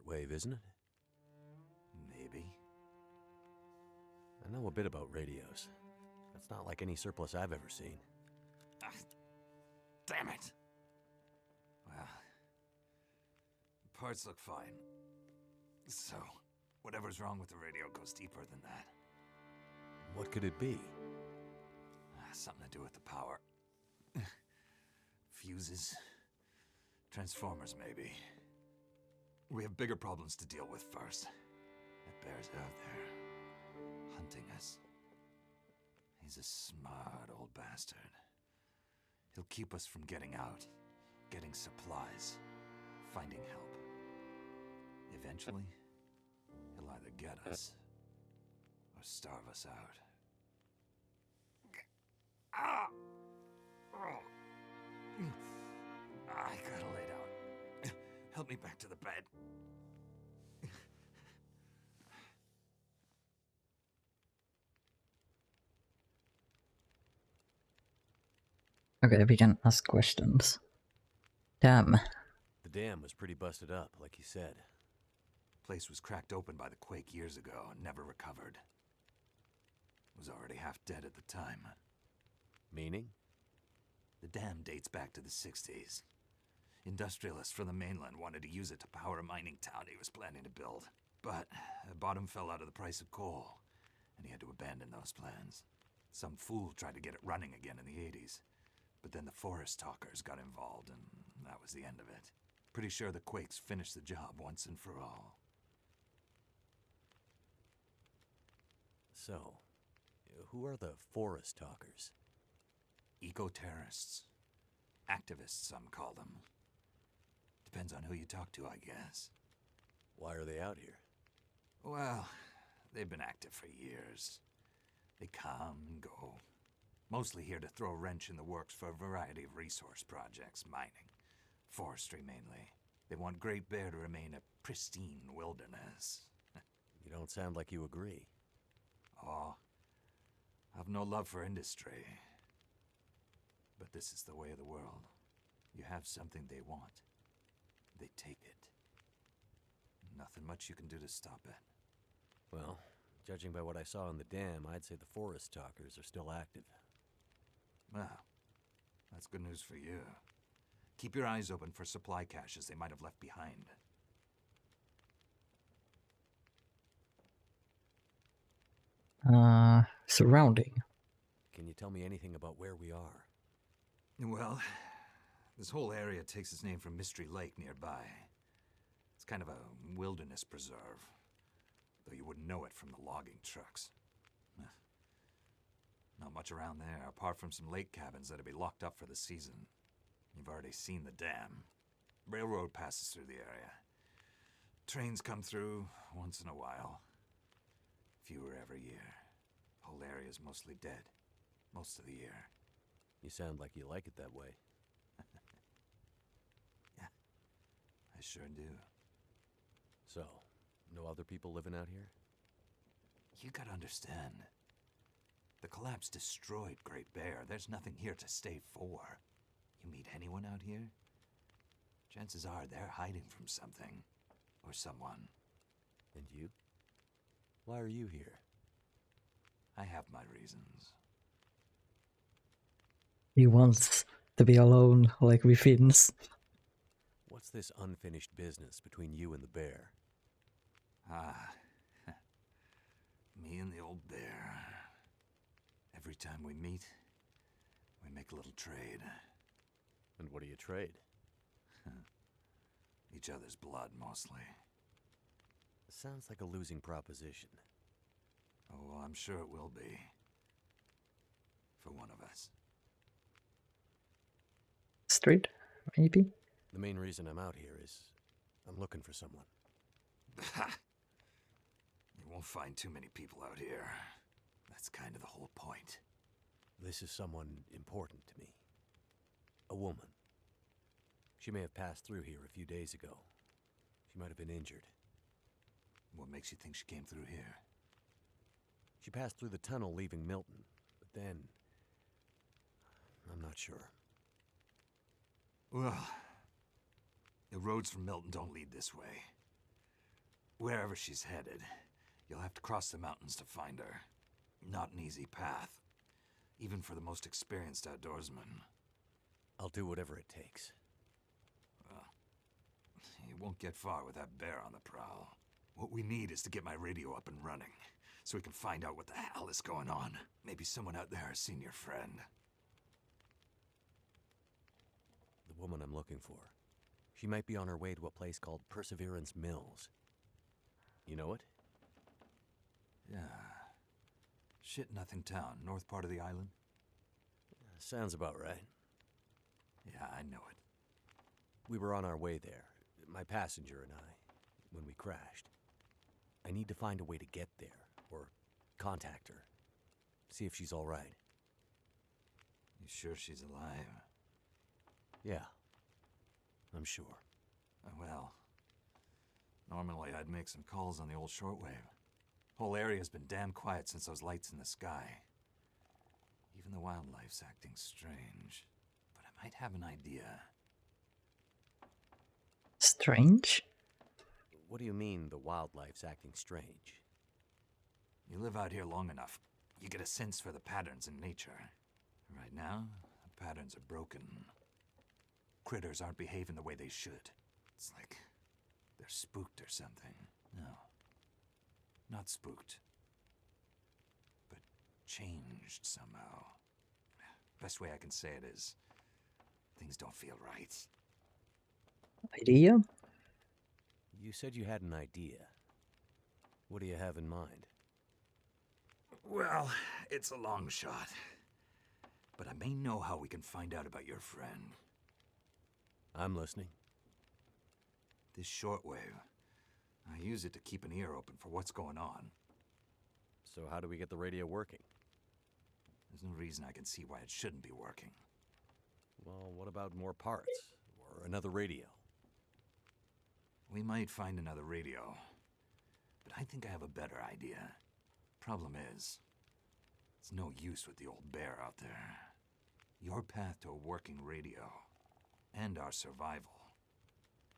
Wave, isn't it? Maybe. I know a bit about radios. That's not like any surplus I've ever seen. Ah, damn it! Well, the parts look fine. So, whatever's wrong with the radio goes deeper than that. What could it be? Something to do with the power. Fuses. Transformers, maybe. We have bigger problems to deal with first. That bear's out there, hunting us. He's a smart old bastard. He'll keep us from getting out, getting supplies, finding help. Eventually, he'll either get us, or starve us out. Ah! Oh. I gotta lay down. Help me back to the bed. Okay, we can ask questions. Damn. The dam was pretty busted up, like you said. Place was cracked open by the quake years ago and never recovered. Was already half dead at the time. Meaning? The dam dates back to the 60s. Industrialists from the mainland wanted to use it to power a mining town he was planning to build. But the bottom fell out of the price of coal, and he had to abandon those plans. Some fool tried to get it running again in the 80s. But then the forest talkers got involved, and that was the end of it. Pretty sure the quakes finished the job once and for all. So, who are the forest talkers? Eco-terrorists. Activists, some call them. Depends on who you talk to, I guess. Why are they out here? Well, they've been active for years. They come and go. Mostly here to throw a wrench in the works for a variety of resource projects, mining, forestry mainly. They want Great Bear to remain a pristine wilderness. You don't sound like you agree. Oh, I've no love for industry. But this is the way of the world. You have something they want. They take it. Nothing much you can do to stop it. Well, Judging by what I saw in the dam, I'd say the forest talkers are still active. Well, that's good news for you. Keep your eyes open for supply caches they might have left behind. Surrounding. Can you tell me anything about where we are? Well, this whole area takes its name from Mystery Lake nearby. It's kind of a wilderness preserve, though you wouldn't know it from the logging trucks. Not much around there, apart from some lake cabins that'll be locked up for the season. You've already seen the dam. Railroad passes through the area. Trains come through once in a while. Fewer every year. Whole area's mostly dead. Most of the year. You sound like you like it that way. Yeah, I sure do. So, no other people living out here? You gotta understand. The collapse destroyed Great Bear. There's nothing here to stay for. You meet anyone out here? Chances are they're hiding from something. Or someone. And you? Why are you here? I have my reasons. He wants to be alone, like we Finns. What's this unfinished business between you and the bear? Ah, me and the old bear. Every time we meet, we make a little trade. And what do you trade? Each other's blood, mostly. Sounds like a losing proposition. Oh, well, I'm sure it will be. For one of us. Straight, maybe? The main reason I'm out here is I'm looking for someone. You won't find too many people out here. That's kind of the whole point. This is someone important to me. A woman. She may have passed through here a few days ago. She might have been injured. What makes you think she came through here? She passed through the tunnel leaving Milton, but then... I'm not sure. Well, the roads from Milton don't lead this way. Wherever she's headed, you'll have to cross the mountains to find her. Not an easy path, even for the most experienced outdoorsman. I'll do whatever it takes. Well, you won't get far with that bear on the prowl. What we need is to get my radio up and running, so we can find out what the hell is going on. Maybe someone out there has seen your friend. The woman I'm looking for. She might be on her way to a place called Perseverance Mills. You know it? Yeah. Shit-nothing town, north part of the island? Sounds about right. Yeah, I know it. We were on our way there, my passenger and I, when we crashed. I need to find a way to get there, or contact her. See if she's all right. You sure she's alive? Yeah, I'm sure. Well, normally I'd make some calls on the old shortwave. Whole area's been damn quiet since those lights in the sky. Even the wildlife's acting strange. But I might have an idea. Strange? What do you mean the wildlife's acting strange? You live out here long enough, you get a sense for the patterns in nature. Right now, the patterns are broken. Critters aren't behaving the way they should. It's like they're spooked or something. No. Not spooked. But changed somehow. Best way I can say it is, things don't feel right. Idea? You said you had an idea. What do you have in mind? Well, it's a long shot. But I may know how we can find out about your friend. I'm listening. This shortwave, I use it to keep an ear open for what's going on. So how do we get the radio working? There's no reason I can see why it shouldn't be working. Well, what about more parts? Or another radio? We might find another radio. But I think I have a better idea. Problem is, it's no use with the old bear out there. Your path to a working radio, and our survival,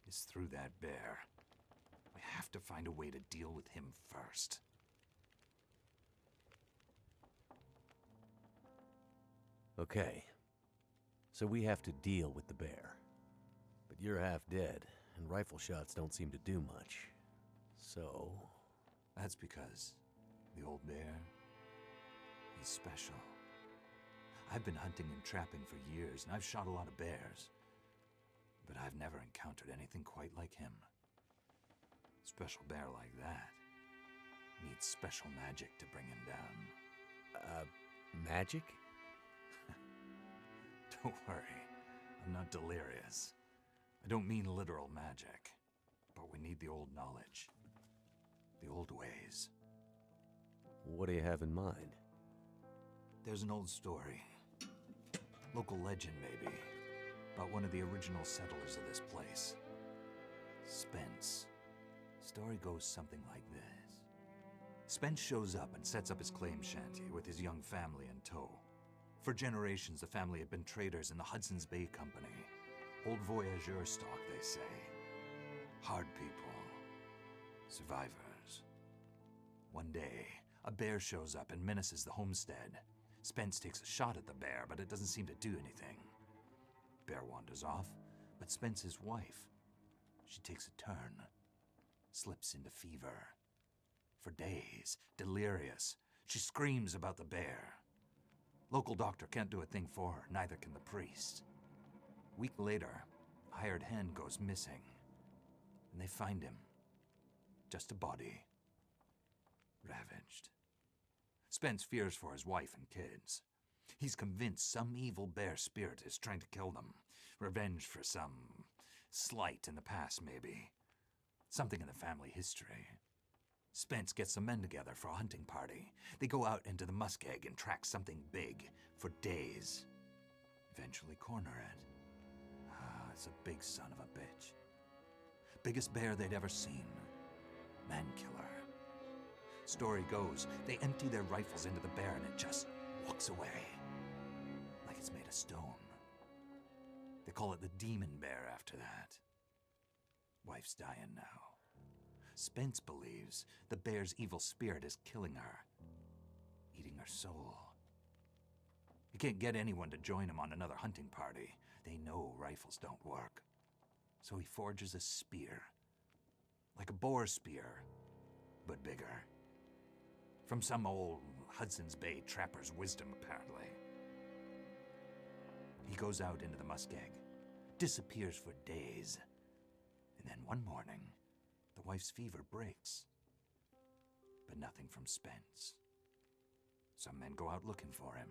is through that bear. We have to find a way to deal with him first. Okay. So we have to deal with the bear. But you're half dead, and rifle shots don't seem to do much. So... That's because the old bear, he's special. I've been hunting and trapping for years, and I've shot a lot of bears. But I've never encountered anything quite like him. Special bear like that needs special magic to bring him down. Magic? Don't worry, I'm not delirious. I don't mean literal magic, but we need the old knowledge. The old ways. What do you have in mind? There's an old story. Local legend, maybe. About one of the original settlers of this place. Spence. Story goes something like this. Spence shows up and sets up his claim shanty with his young family in tow. For generations, the family had been traders in the Hudson's Bay Company. Old voyageur stock, they say. Hard people. Survivors. One day, a bear shows up and menaces the homestead. Spence takes a shot at the bear, but it doesn't seem to do anything. Bear wanders off, but Spence's wife, she takes a turn. Slips into fever. For days, delirious, she screams about the bear. Local doctor can't do a thing for her, neither can the priest. A week later, a hired hand goes missing, and they find him. Just a body. Ravaged. Spence fears for his wife and kids. He's convinced some evil bear spirit is trying to kill them. Revenge for some slight in the past, maybe. Something in the family history. Spence gets some men together for a hunting party. They go out into the muskeg and track something big for days. Eventually corner it. It's a big son of a bitch. Biggest bear they'd ever seen. Man killer. Story goes, they empty their rifles into the bear and it just walks away. Like it's made of stone. They call it the demon bear after that. Wife's dying now. Spence believes the bear's evil spirit is killing her. Eating her soul. He can't get anyone to join him on another hunting party. They know rifles don't work. So he forges a spear. Like a boar spear, but bigger. From some old Hudson's Bay trapper's wisdom, apparently. He goes out into the muskeg, disappears for days, and then one morning, the wife's fever breaks. But nothing from Spence. Some men go out looking for him,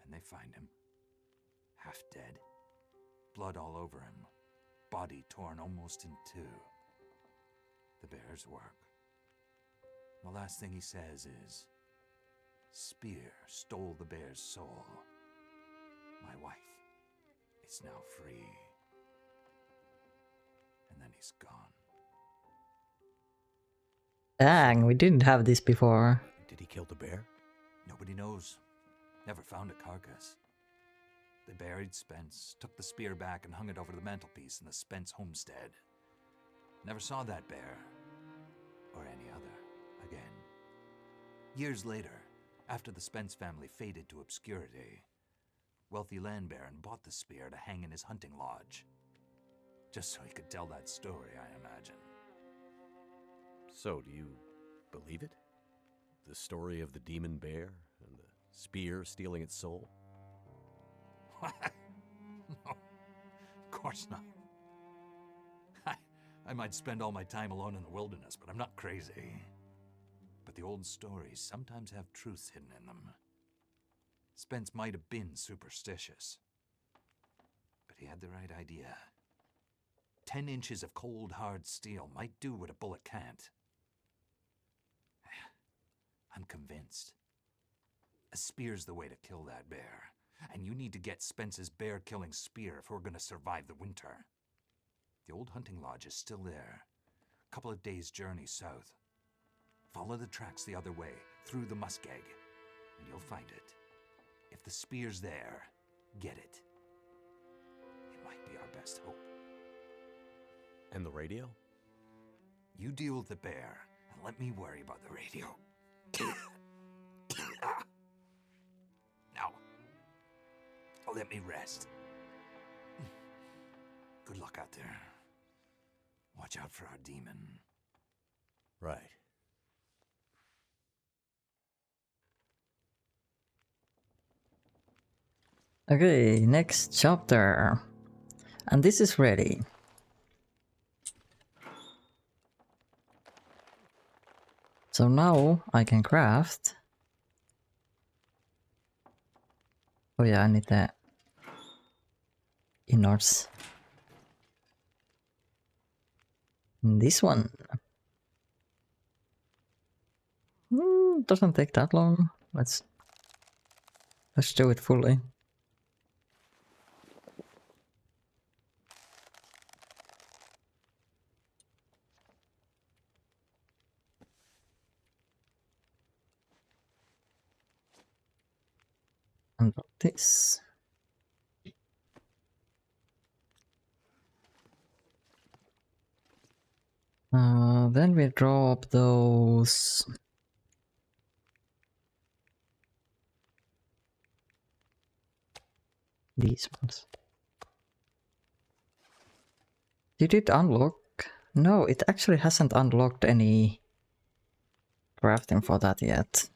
and they find him. Half dead, blood all over him, body torn almost in two. The bear's work. The last thing he says is, "Spear stole the bear's soul. My wife is now free." And then he's gone. Dang, we didn't have this before. Did he kill the bear? Nobody knows. Never found a carcass. They buried Spence, took the spear back and hung it over the mantelpiece in the Spence homestead. Never saw that bear, or any other, again. Years later, after the Spence family faded to obscurity, wealthy land baron bought the spear to hang in his hunting lodge. Just so he could tell that story, I imagine. So, do you believe it? The story of the demon bear and the spear stealing its soul? What? No, of course not. I might spend all my time alone in the wilderness, but I'm not crazy. But the old stories sometimes have truths hidden in them. Spence might have been superstitious, but he had the right idea. 10 inches of cold, hard steel might do what a bullet can't. I'm convinced. A spear's the way to kill that bear. And you need to get Spence's bear-killing spear if we're going to survive the winter. The old hunting lodge is still there. A couple of days' journey south. Follow the tracks the other way, through the muskeg, and you'll find it. If the spear's there, get it. It might be our best hope. And the radio? You deal with the bear, and let me worry about the radio. Now, let me rest. Good luck out there. Watch out for our demon. Right. Okay, next chapter. And this is ready. So now I can craft. Oh yeah, I need the innards. This one. Doesn't take that long. Let's do it fully. And this. Then we drop those. These ones. Did it unlock? No, it actually hasn't unlocked any crafting for that yet.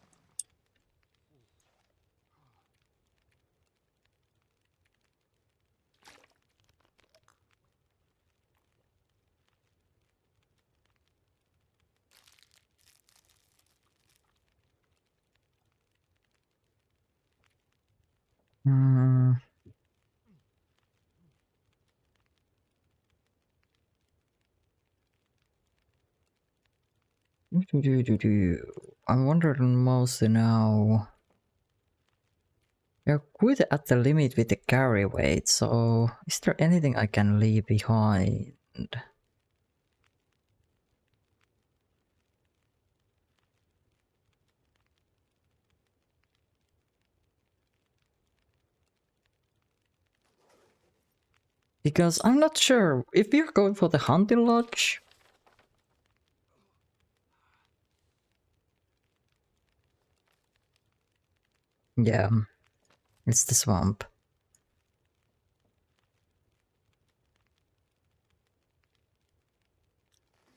Hmm. I'm wondering mostly now. We're quite at the limit with the carry weight, so is there anything I can leave behind? Because I'm not sure if we're going for the hunting lodge. Yeah, it's the swamp.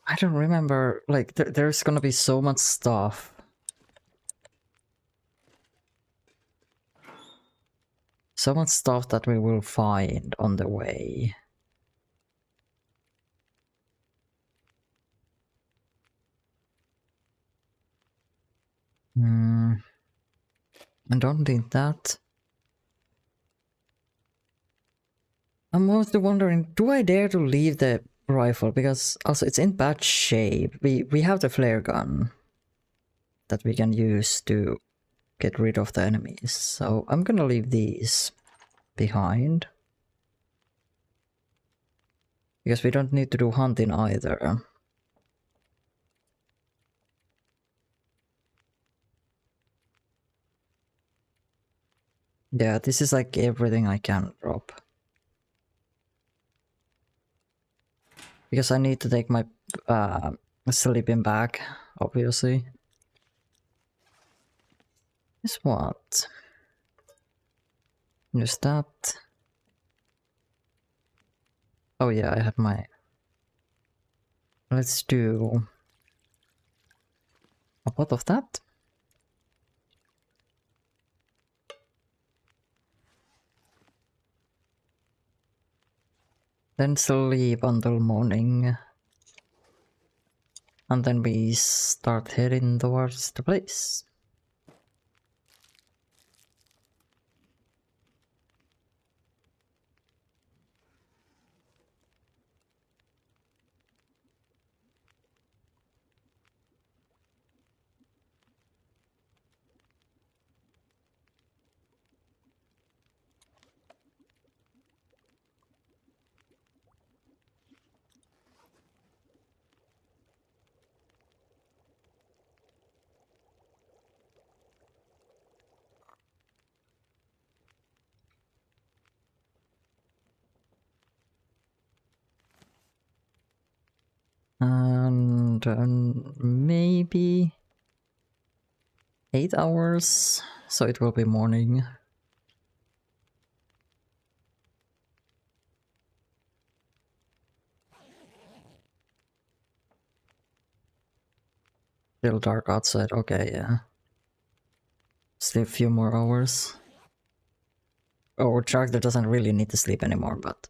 I don't remember, like, there's gonna be so much stuff. So much stuff that we will find on the way. I don't need that. I'm mostly wondering, do I dare to leave the rifle? Because also it's in bad shape. We have the flare gun that we can use to get rid of the enemies. So I'm gonna leave these behind. Because we don't need to do hunting either. Yeah, this is like everything I can drop. Because I need to take my sleeping bag, obviously. Is what? Use that. Oh yeah, I have my... Let's do a pot of that. Then sleep until morning. And then we start heading towards the place. And maybe 8 hours, so it will be morning. Still dark outside, okay, yeah. Sleep a few more hours. Oh, Tractor doesn't really need to sleep anymore, but...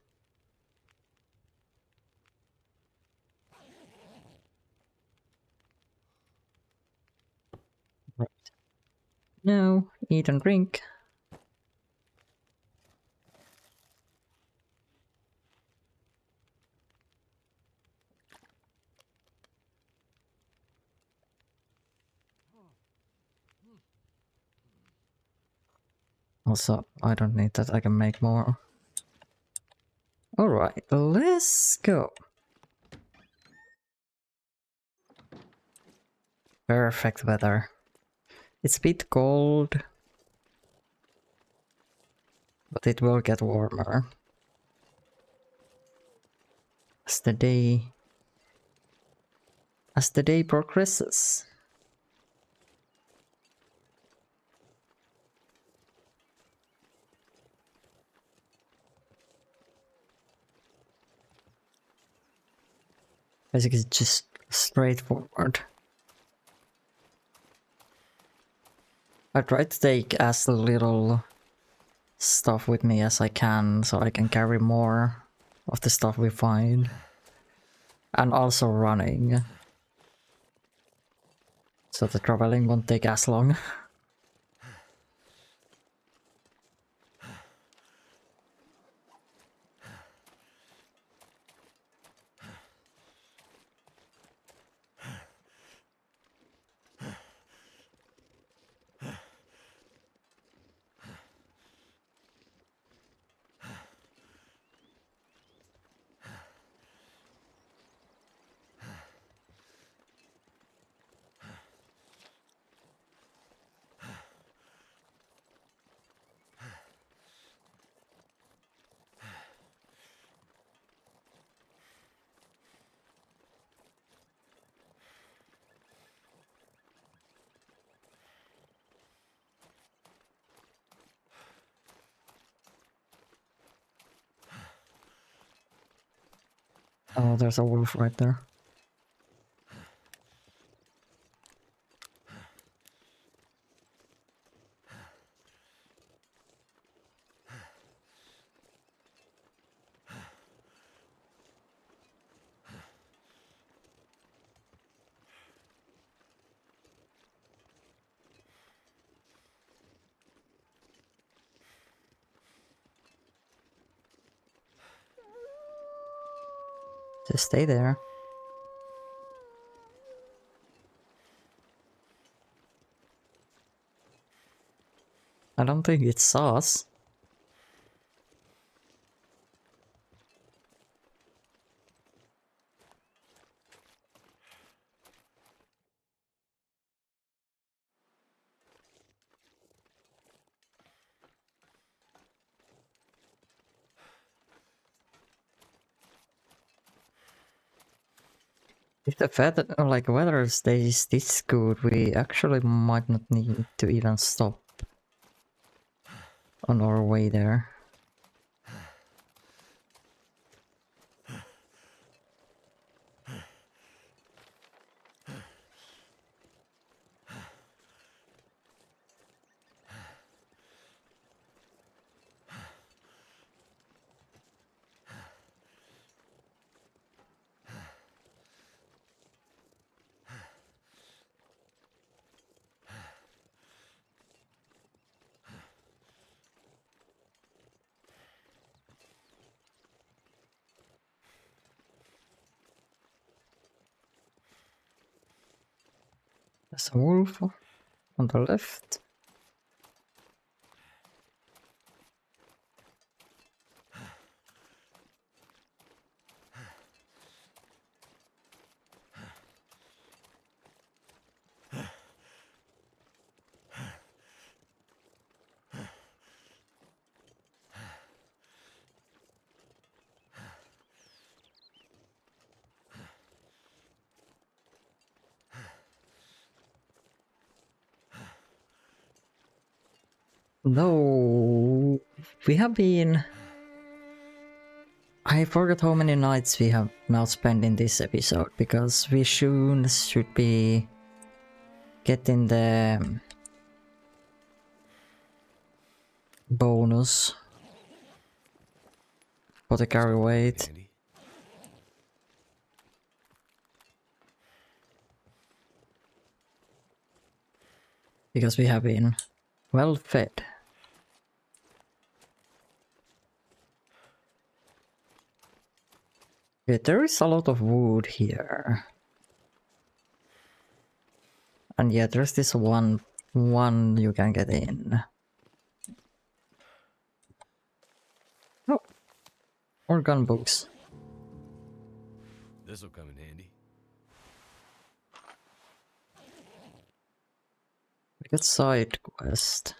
Right. Now, eat and drink. Also, I don't need that, I can make more. Alright, let's go. Perfect weather. It's a bit cold, but it will get warmer as the day progresses. Basically, just straightforward. I try to take as little stuff with me as I can, so I can carry more of the stuff we find. And also running. So the traveling won't take as long. Oh, there's a wolf right there. Just stay there. I don't think it saw us. If the weather stays this good, we actually might not need to even stop on our way there. There's a wolf on the left. No, we have been... I forgot how many nights we have now spent in this episode, because we soon should be getting the bonus for the carry weight. Handy. Because we have been well fed. Okay, there is a lot of wood here. And yeah, there's this one you can get in. Oh, more gun books. This'll come in handy. We got side quest.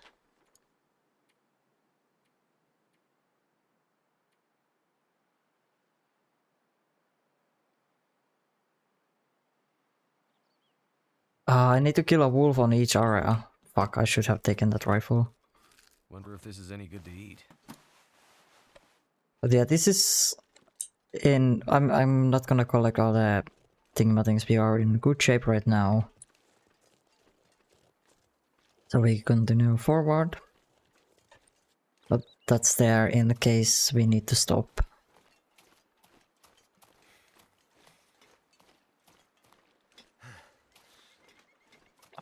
I need to kill a wolf on each area. Fuck, I should have taken that rifle. Wonder if this is any good to eat. But yeah, this is in... I'm not gonna collect all the thingamathings. We are in good shape right now. So we continue forward. But that's there in the case we need to stop.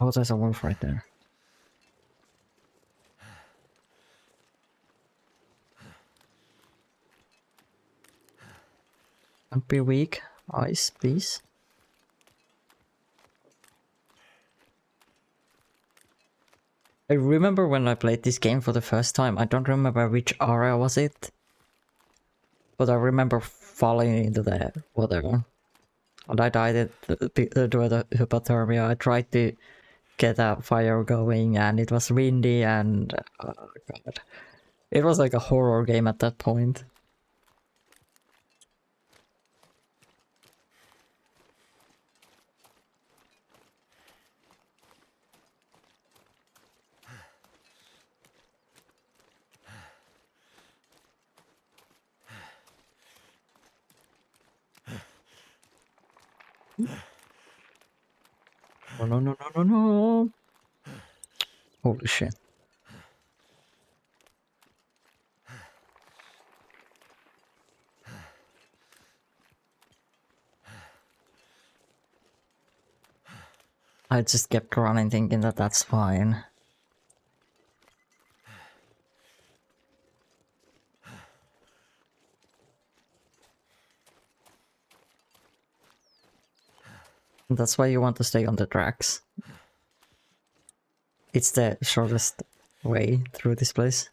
Oh, there's a wolf right there. Don't be weak. Ice, please. I remember when I played this game for the first time. I don't remember which area was it. But I remember falling into the water. And I died due to the hypothermia. I tried to get a fire going and it was windy and... oh god. It was like a horror game at that point. Oh no no no no no! Holy shit. I just kept running thinking that that's fine. That's why you want to stay on the tracks. It's the shortest way through this place.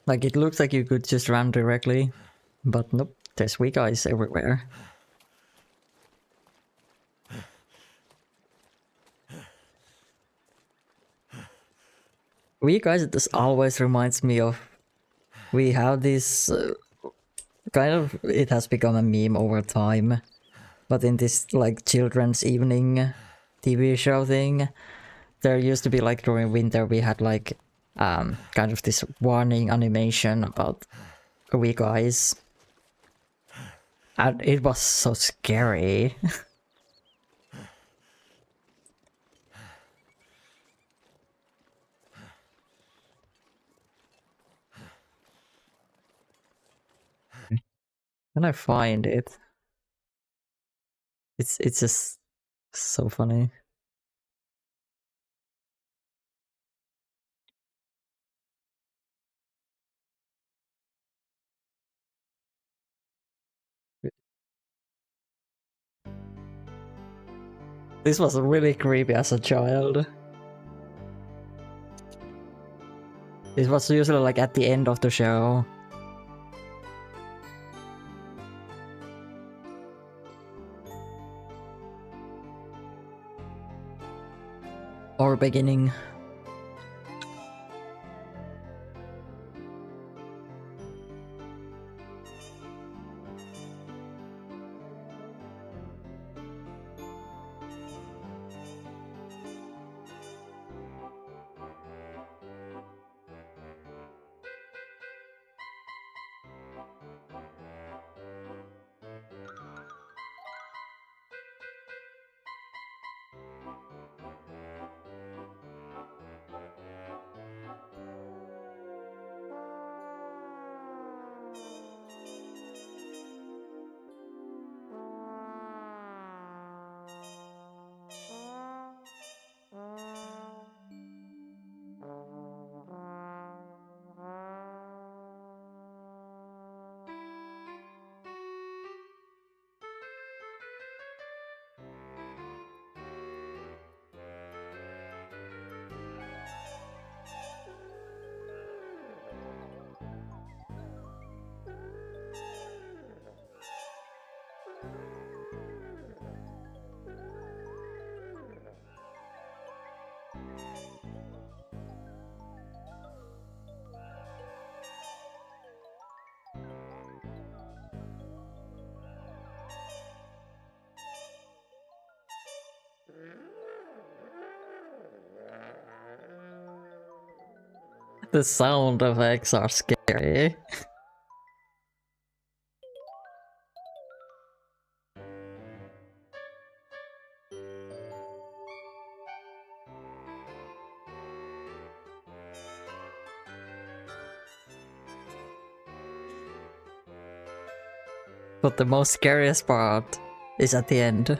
Like, it looks like you could just run directly, but nope, there's weak eyes everywhere. Weak eyes, this always reminds me of... We have this... kind of... It has become a meme over time. But in this, like, children's evening TV show thing, there used to be, like, during winter, we had, like, kind of this warning animation about weak eyes. And it was so scary. Can I find it? It's just so funny. This was really creepy as a child. This was usually like at the end of the show. Or beginning. The sound effects are scary. But the most scariest part is at the end.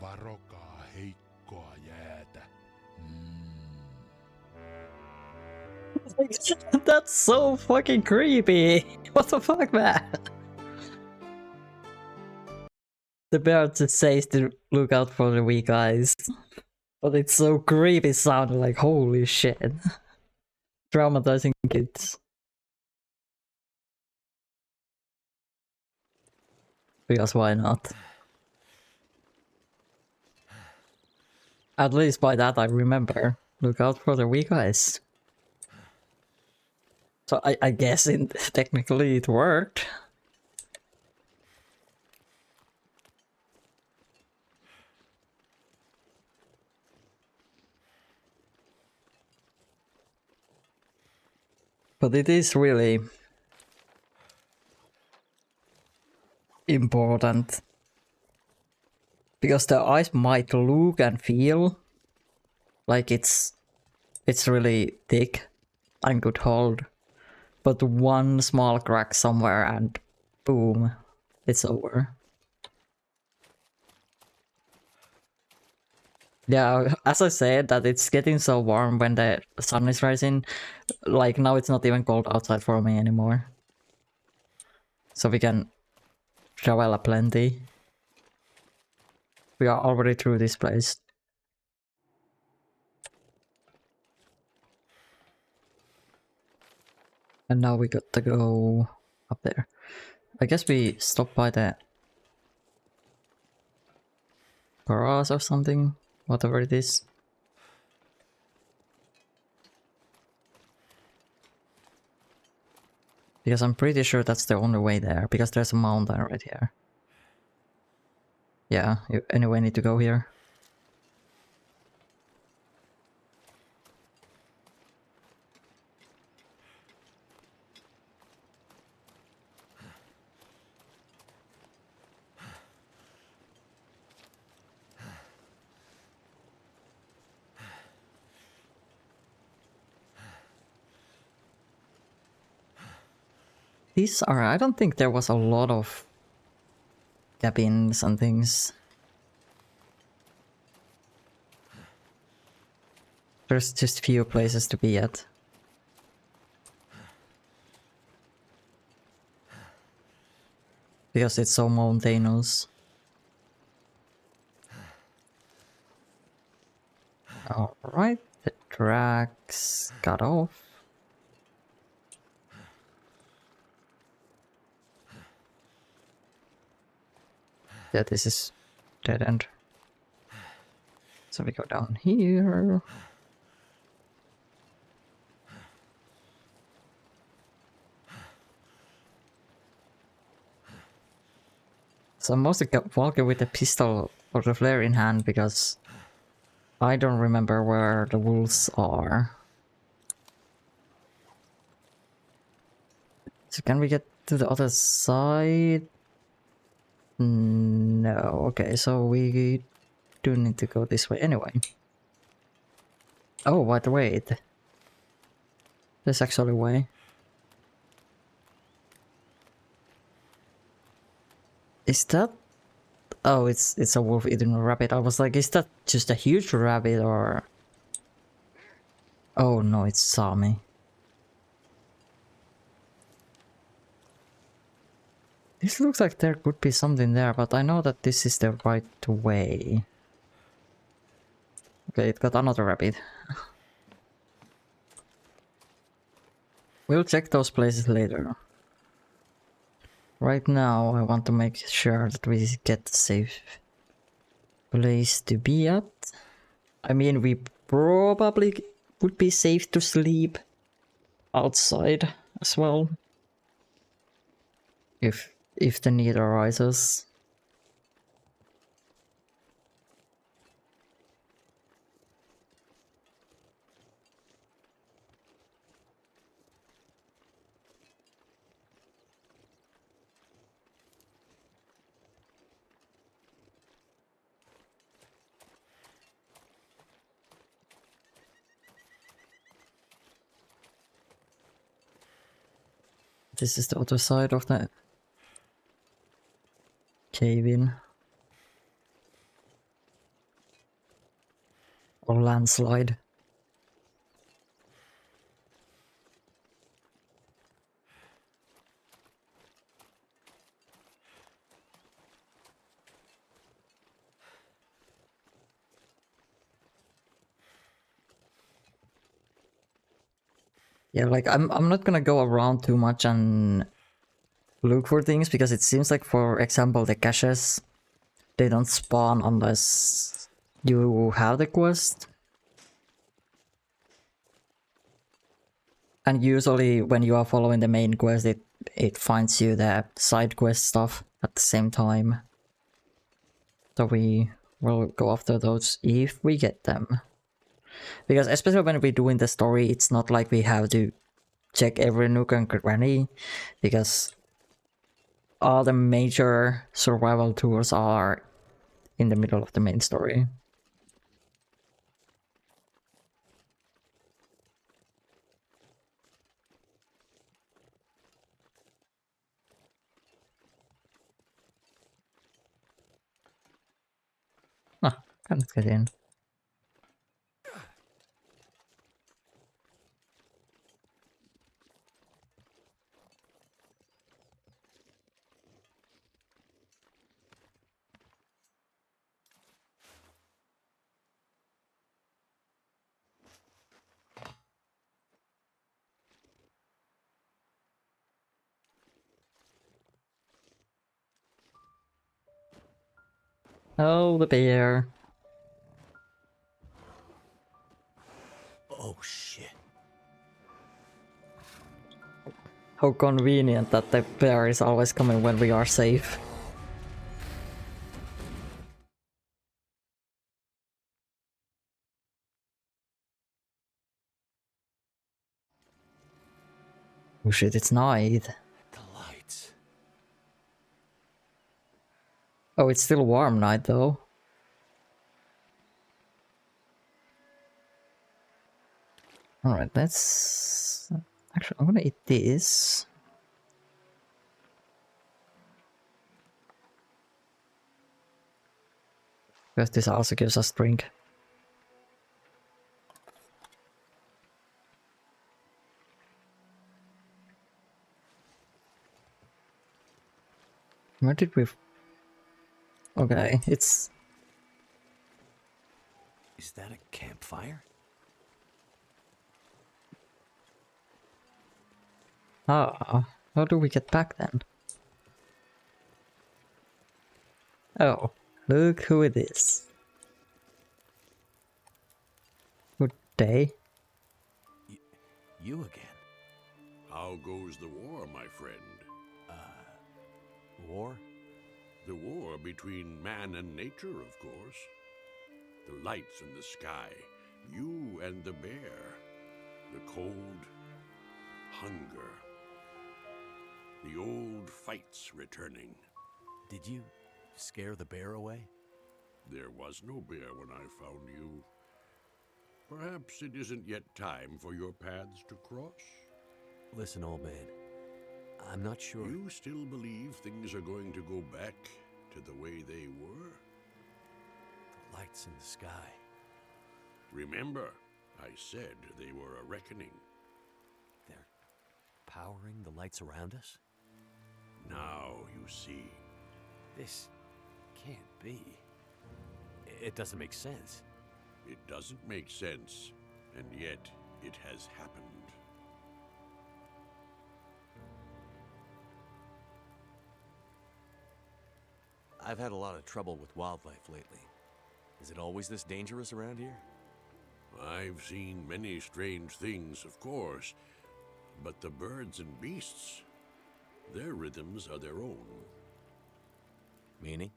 Varokaa heikkoa jäätä. That's so fucking creepy! What the fuck, man? The bear just says to look out for the weak eyes. But it's so creepy sounding, like holy shit. Traumatizing kids. Because why not? At least by that I remember. Look out for the weak eyes. So I guess technically it worked. But it is really important. Because the eyes might look and feel like it's really thick and could hold. But one small crack somewhere and boom, it's over. Yeah, as I said, that it's getting so warm when the sun is rising. Like now it's not even cold outside for me anymore. So we can travel plenty. We are already through this place. And now we got to go up there. I guess we stop by the garage or something, whatever it is. Because I'm pretty sure that's the only way there, because there's a mountain right here. Yeah, you anyway need to go here. These are, I don't think there was a lot of cabins and things. There's just few places to be at. Because it's so mountainous. Alright, the tracks got off. Yeah, this is dead end. So we go down here. So I'm mostly walking with a pistol or the flare in hand because I don't remember where the wolves are. So can we get to the other side? No. Okay, so we do need to go this way anyway. Oh, but wait. There's actually a way. Is that... Oh, it's a wolf eating a rabbit. I was like, is that just a huge rabbit or... Oh no, it saw me. This looks like there could be something there, but I know that this is the right way. Okay, it got another rabbit. we'll check those places later. Right now, I want to make sure that we get a safe place to be at. I mean, we probably would be safe to sleep outside as well. If the need arises. This is the other side of the cave-in. Or landslide. Yeah, like I'm not gonna go around too much and look for things because it seems like, for example, the caches, they don't spawn unless you have the quest. And usually when you are following the main quest, it finds you the side quest stuff at the same time. So we will go after those if we get them. Because especially when we're doing the story, it's not like we have to check every nook and cranny, because all the major survival tours are in the middle of the main story. Ah, can't get in. Oh, the bear. Oh shit. How convenient that the bear is always coming when we are safe. Oh shit, it's night. The lights. Oh, it's still warm night though. Alright, let's... Actually, I'm gonna eat this. Because this also gives us drink. Where did we... Okay, it's... Is that a campfire? Ah, how do we get back then? Oh, look who it is. Good day. You again? How goes the war, my friend? War? The war between man and nature, of course. The lights in the sky, you and the bear. The cold, hunger. The old fights returning. Did you scare the bear away? There was no bear when I found you. Perhaps it isn't yet time for your paths to cross? Listen, old man. I'm not sure. You still believe things are going to go back to the way they were? The lights in the sky. Remember, I said they were a reckoning. They're powering the lights around us? Now you see. This can't be. It doesn't make sense. It doesn't make sense, and yet it has happened. I've had a lot of trouble with wildlife lately. Is it always this dangerous around here? I've seen many strange things, of course, but the birds and beasts, their rhythms are their own. Meaning?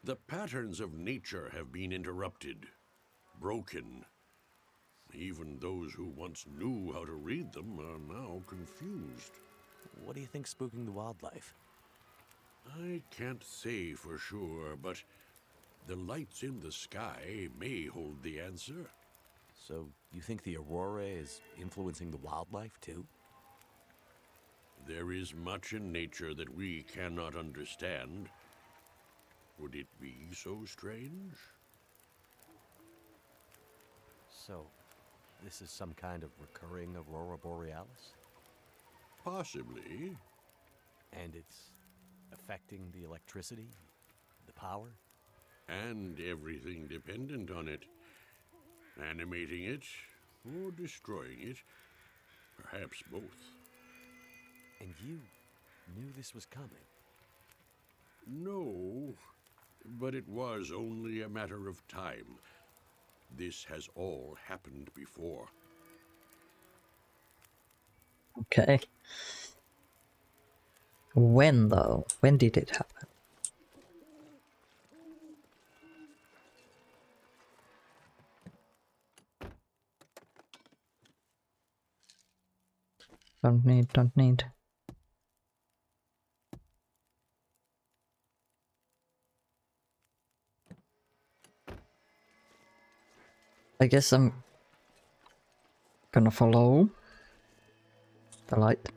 The patterns of nature have been interrupted, broken. Even those who once knew how to read them are now confused. What do you think's spooking the wildlife? I can't say for sure, but the lights in the sky may hold the answer. So, you think the aurora is influencing the wildlife, too? There is much in nature that we cannot understand. Would it be so strange? So, this is some kind of recurring aurora borealis? Possibly. And it's affecting the electricity, the power? And everything dependent on it. Animating it, or destroying it. Perhaps both. And you knew this was coming? No, but it was only a matter of time. This has all happened before. Okay. When though? When did it happen? Don't need. I guess I'm gonna follow the light.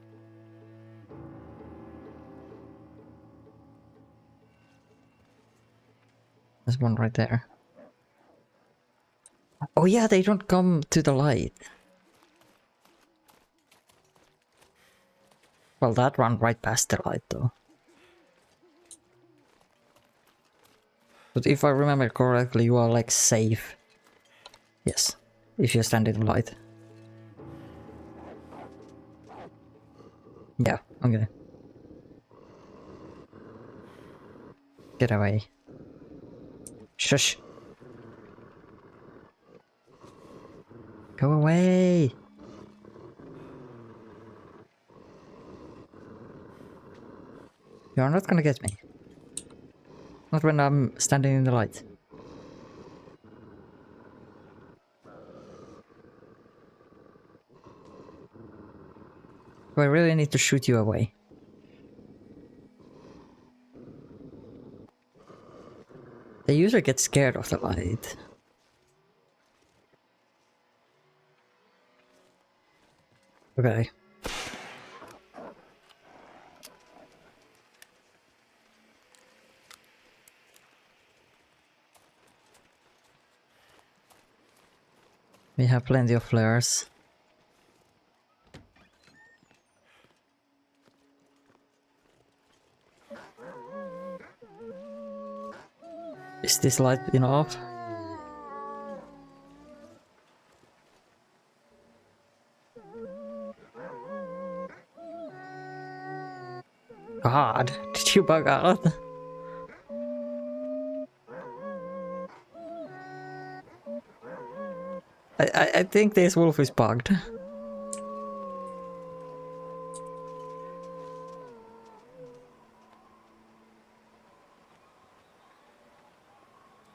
There's one right there. Oh yeah, they don't come to the light. Well, that ran right past the light though. But if I remember correctly, you are like safe. Yes, if you stand in the light. Yeah, okay. Get away. Shush. Go away. You're not gonna get me. Not when I'm standing in the light. Do I really need to shoot you away? They usually get scared of the light. Okay. We have plenty of flares. Is this light enough? God, did you bug out? I think this wolf is bugged.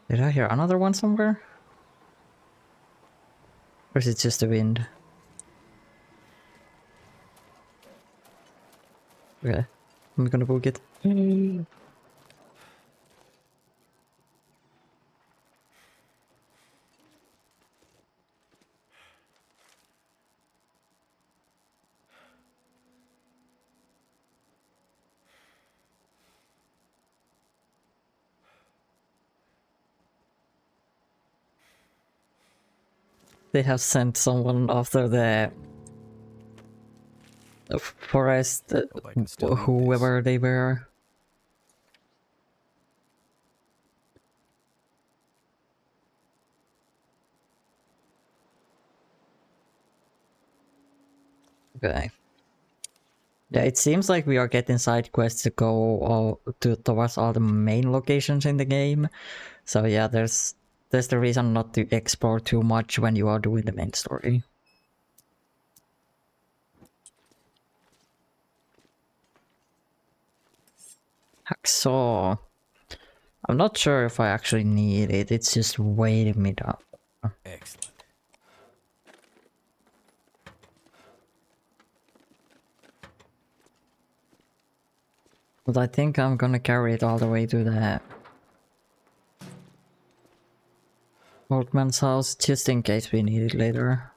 Did I hear another one somewhere? Or is it just the wind? Okay, I'm gonna book it. They have sent someone after the forest, Hope I can still read whoever they were. Okay. Yeah, it seems like we are getting side quests to go towards all the main locations in the game. So yeah, there's the reason not to explore too much when you are doing the main story. Hacksaw. I'm not sure if I actually need it. It's just weighing me down. Excellent. But I think I'm gonna carry it all the way to the old man's house, just in case we need it later.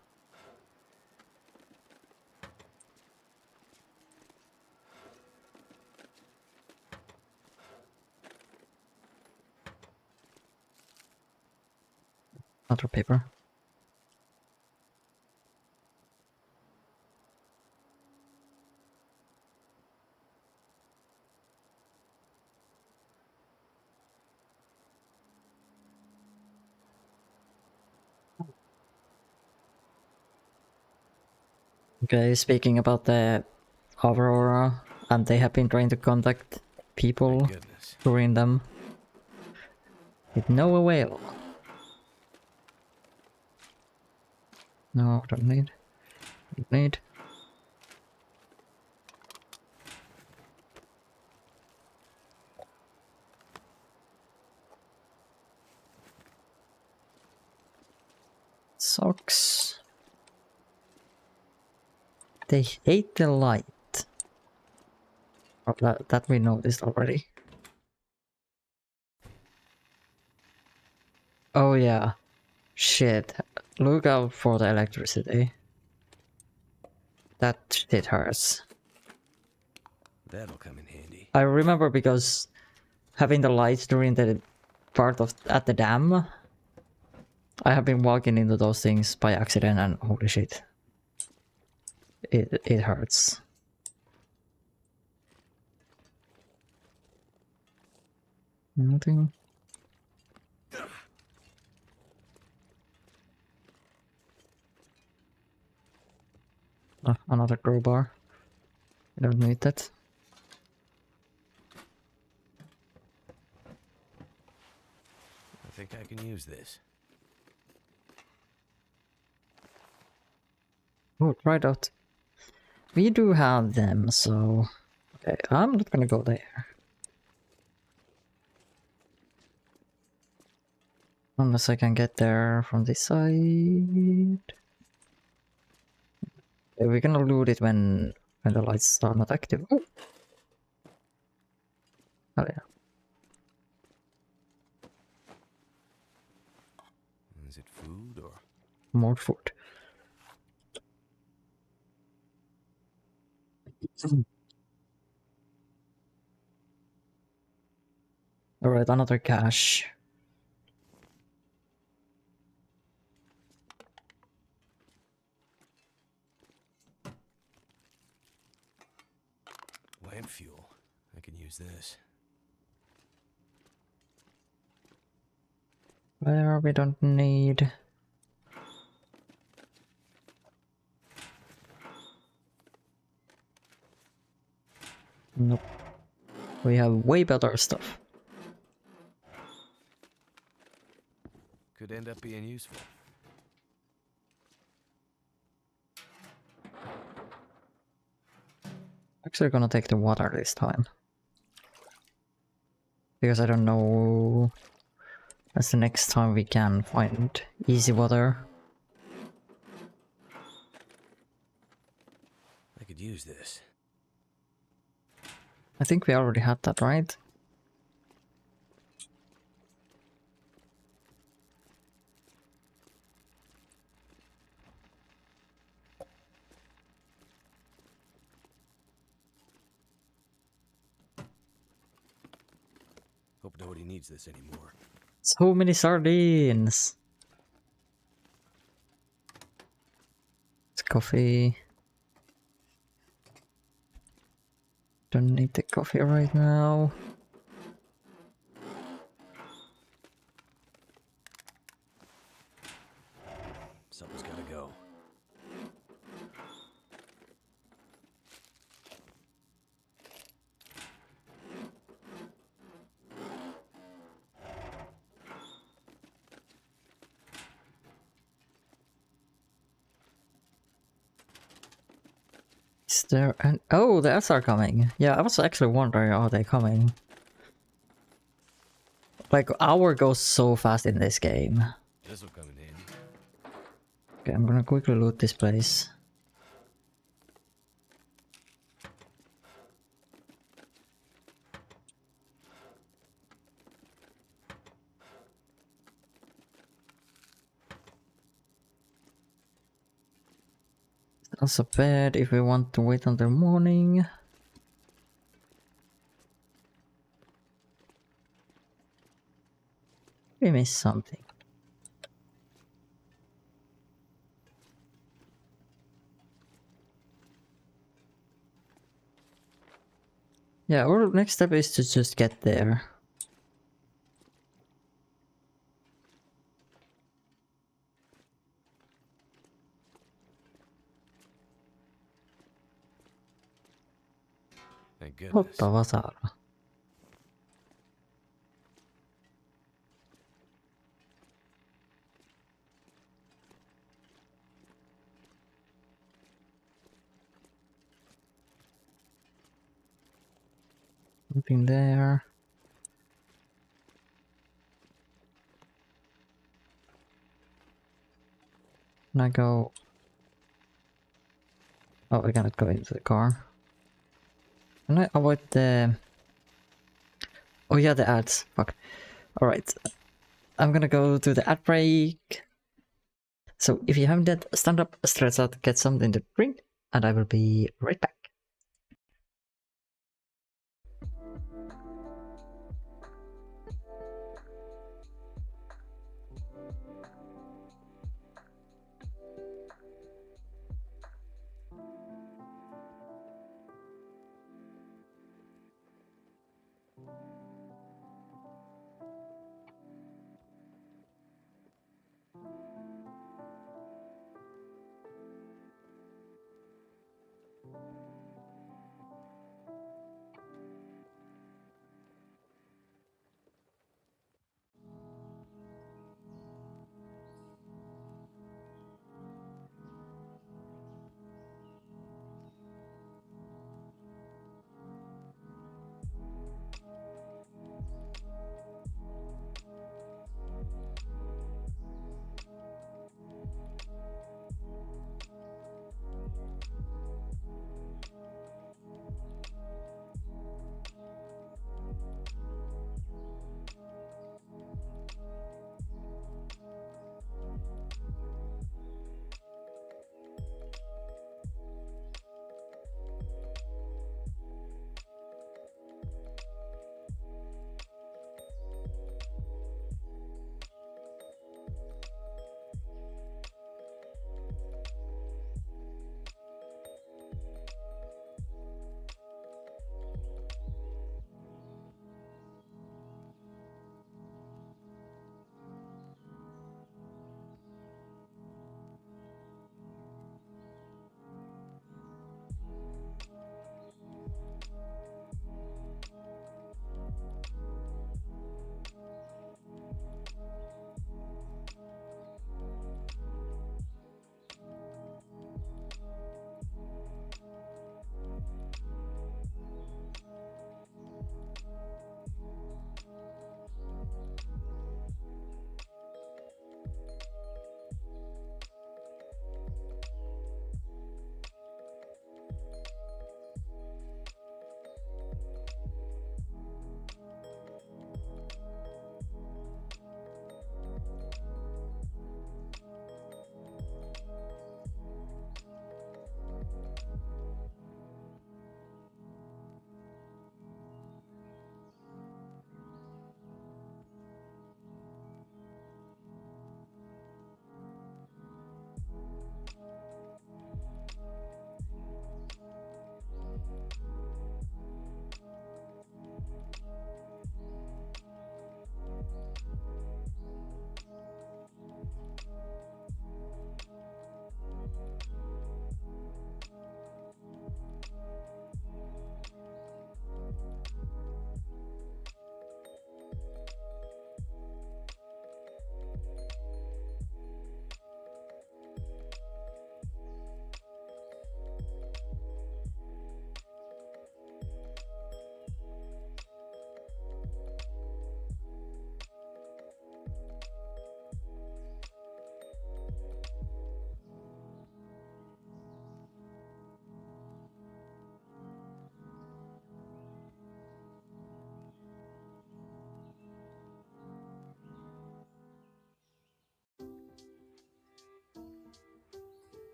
Other paper. Okay, speaking about the Aurora, and they have been trying to contact people Thank goodness. during them. With no avail. No, don't need. Don't need. Socks. They hate the light. Oh, that we noticed already. Oh yeah. Shit. Look out for the electricity. That shit hurts. That'll come in handy. I remember because having the lights during the part of at the dam, I have been walking into those things by accident and holy shit. It hurts. Nothing. Another crowbar. I don't need that. I think I can use this. Oh, right out. We do have them, so... Okay, I'm not gonna go there. Unless I can get there from this side. Okay, we're gonna loot it when the lights are not active. Oh, oh yeah. Is it food or... More food. Alright, another cache. lamp fuel? I can use this. Where we don't need. Nope. We have way better stuff. Could end up being useful. Actually gonna take the water this time. Because I don't know... That's the next time we can find easy water. I could use this. I think we already had that, right? Hope nobody needs this anymore. So many sardines! It's coffee. Don't need the coffee right now. Something's gotta go. Is there an... Oh, the elves are coming. Yeah, I was actually wondering, are they coming? Like, hour goes so fast in this game. This will come in handy. Okay, I'm gonna quickly loot this place. Also bad if we want to wait until morning. We missed something. Yeah, our next step is to just get there. Thank goodness. Ottava saara. Something there. Can I go? Oh, we cannot go into the car. Can I avoid the... Oh yeah, the ads. Fuck. Alright. I'm gonna go to the ad break. So if you haven't yet, stand up, stretch out, get something to drink, and I will be right back.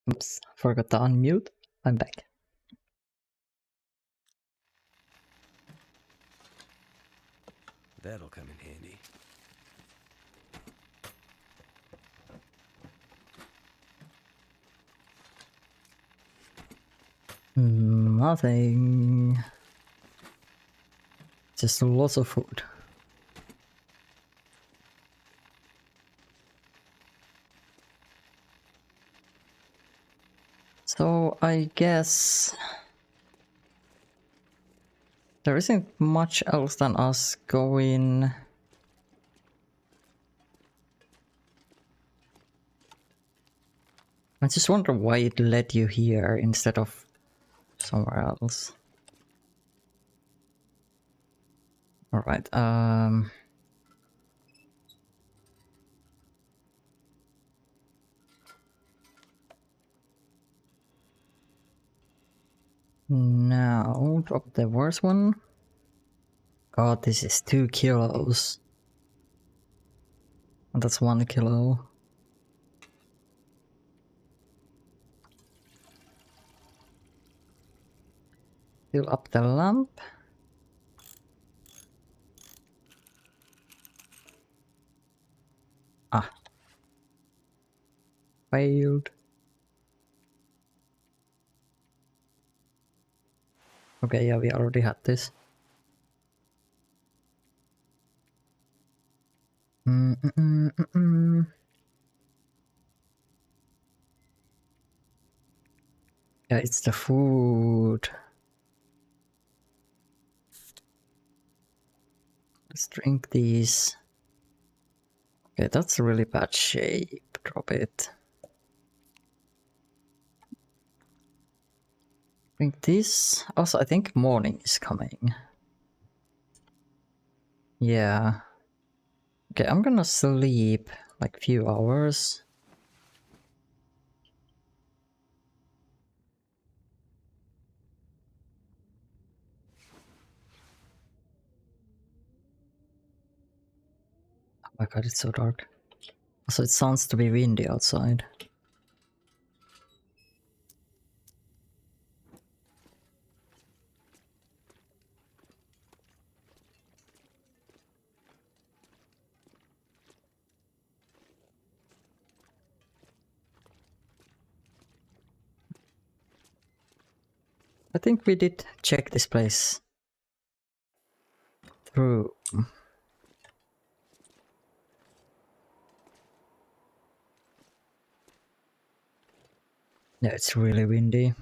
Oops, forgot to unmute. I'm back. That'll come in handy. Nothing. Just lots of food. So I guess there isn't much else than us going. I just wonder why it led you here instead of somewhere else. Alright, now drop the worst one. God, this is 2 kilos. And that's 1 kilo. Fill up the lamp. Ah. Failed. Okay, yeah, we already had this. Yeah, it's the food. Let's drink these. Okay, that's a really bad shape. Drop it. Drink this. Also, I think morning is coming. Yeah. Okay, I'm gonna sleep like few hours. Oh my god, it's so dark. Also, it sounds to be windy outside. I think we did check this place through. Yeah, it's really windy.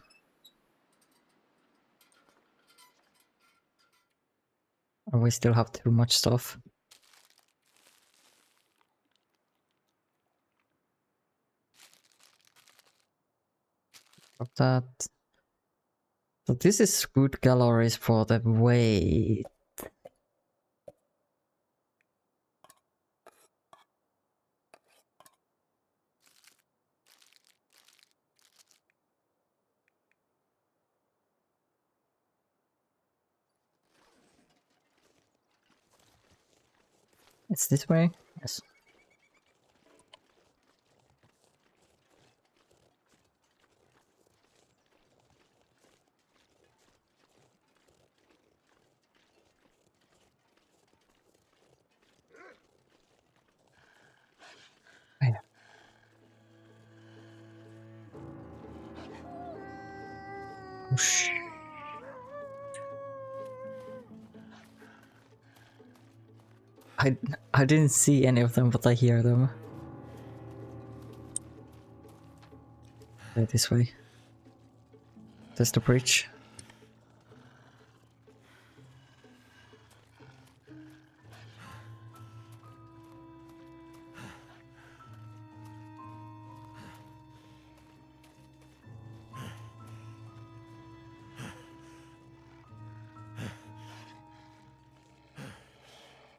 And we still have too much stuff. Drop that. So this is food calories for the weight. It's this way? Yes. Yeah. Oh, shh. I didn't see any of them, but I hear them. Okay, this way. There's the bridge.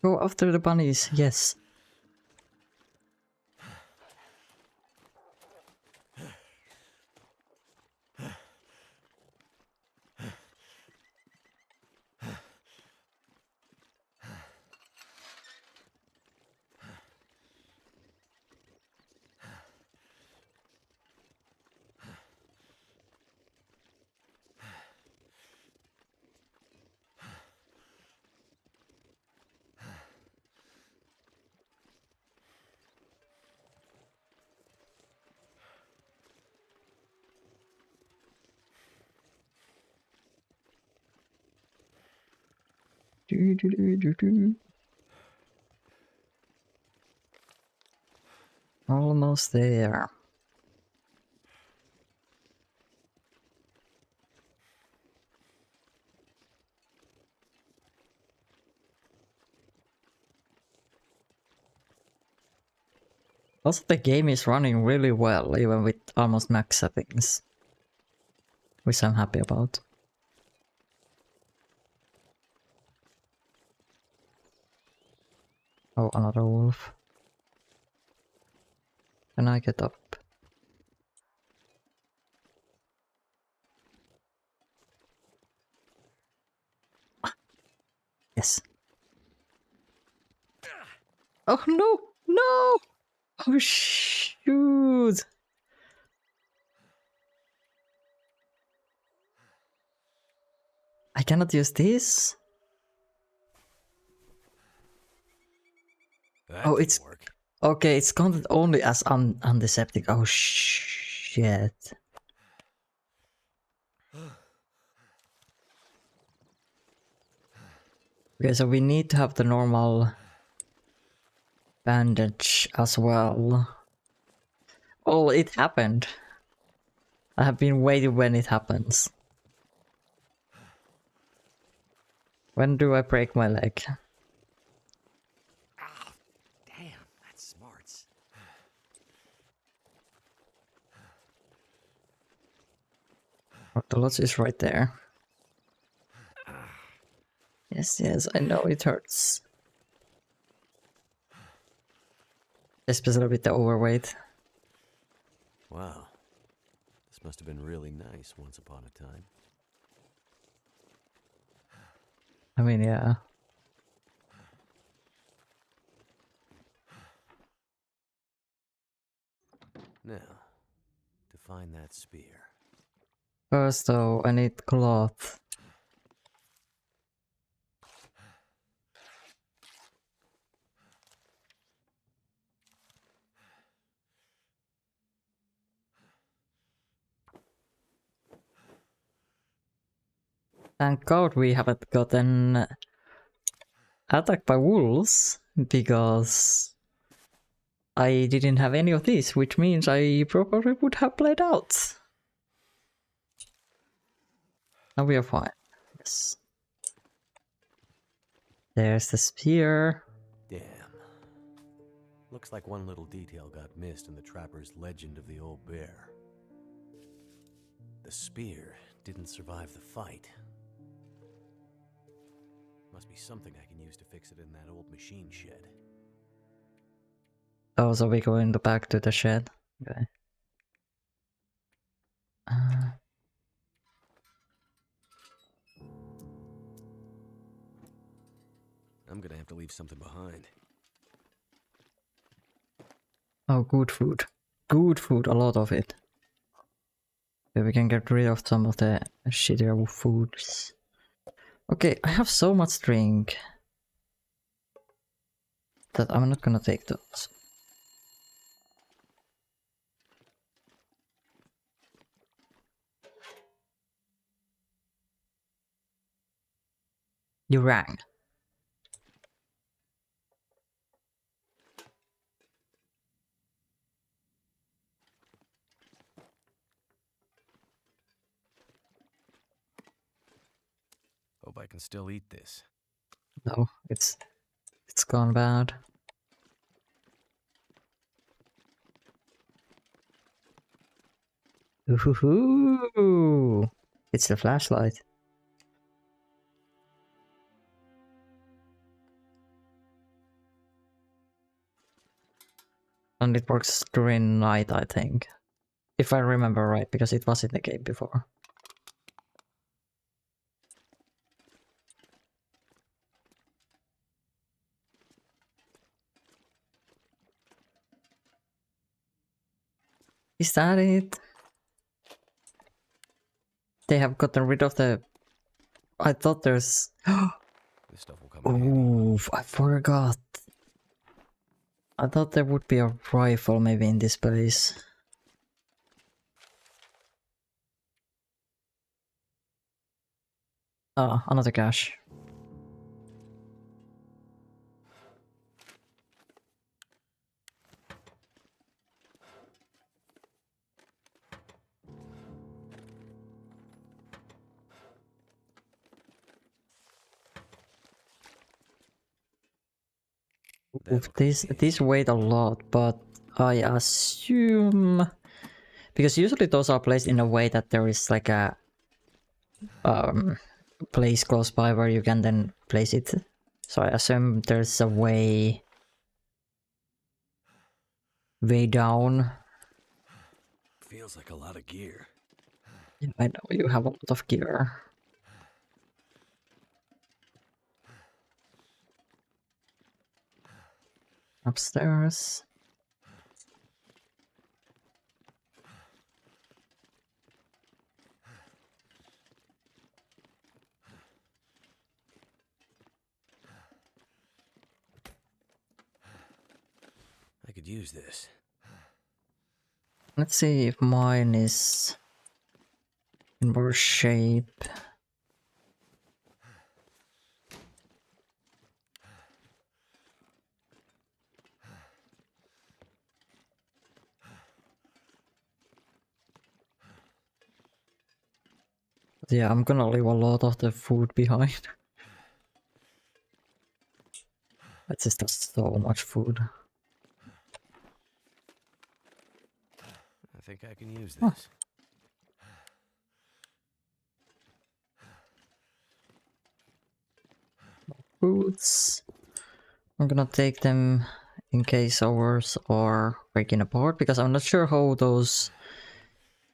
Go after the bunnies, yes. Almost there. Also, the game is running really well, even with almost max settings, which I'm happy about. Oh, another wolf. Can I get up? Yes. Oh no! No! Oh shoot! I cannot use this? That Oh, didn't it's... work. Okay, it's counted only as antiseptic. Oh shit. Okay, so we need to have the normal bandage as well. Oh, it happened. I have been waiting when it happens. When do I break my leg? Damn, that's smarts. Oh, the lodge is right there. Yes, yes, I know it hurts. Especially with the overweight. Wow. This must have been really nice once upon a time. I mean, yeah. Now, to find that spear. First though, I need cloth. Thank God we haven't gotten attacked by wolves, because I didn't have any of these, which means I probably would have played out. Now we are fine. Yes. There's the spear. Damn. Looks like one little detail got missed in the trapper's legend of the old bear. The spear didn't survive the fight. Must be something I can use to fix it in that old machine shed. Oh, so we go in the back to the shed. Okay. I'm gonna have to leave something behind. Oh, good food. Good food, a lot of it. Okay, we can get rid of some of the shittier foods. Okay, I have so much drink that I'm not gonna take those. You rang. Hope I can still eat this. No, it's gone bad. Ooh, it's the flashlight. And it works during night, I think. If I remember right, because it was in the game before. Is that it? They have gotten rid of the... I thought there's... This stuff will come in handy. Ooh, I forgot. I thought there would be a rifle maybe in this place. Ah, another cache. Oof, these weigh a lot, but I assume because usually those are placed in a way that there is like a place close by where you can then place it. So I assume there's a way down. Feels like a lot of gear. Yeah, I know you have a lot of gear. Upstairs. I could use this. Let's see if mine is in worse shape. But yeah, I'm gonna leave a lot of the food behind. It's just so much food. I think I can use this. Foods. I'm gonna take them in case ours are breaking apart because I'm not sure how those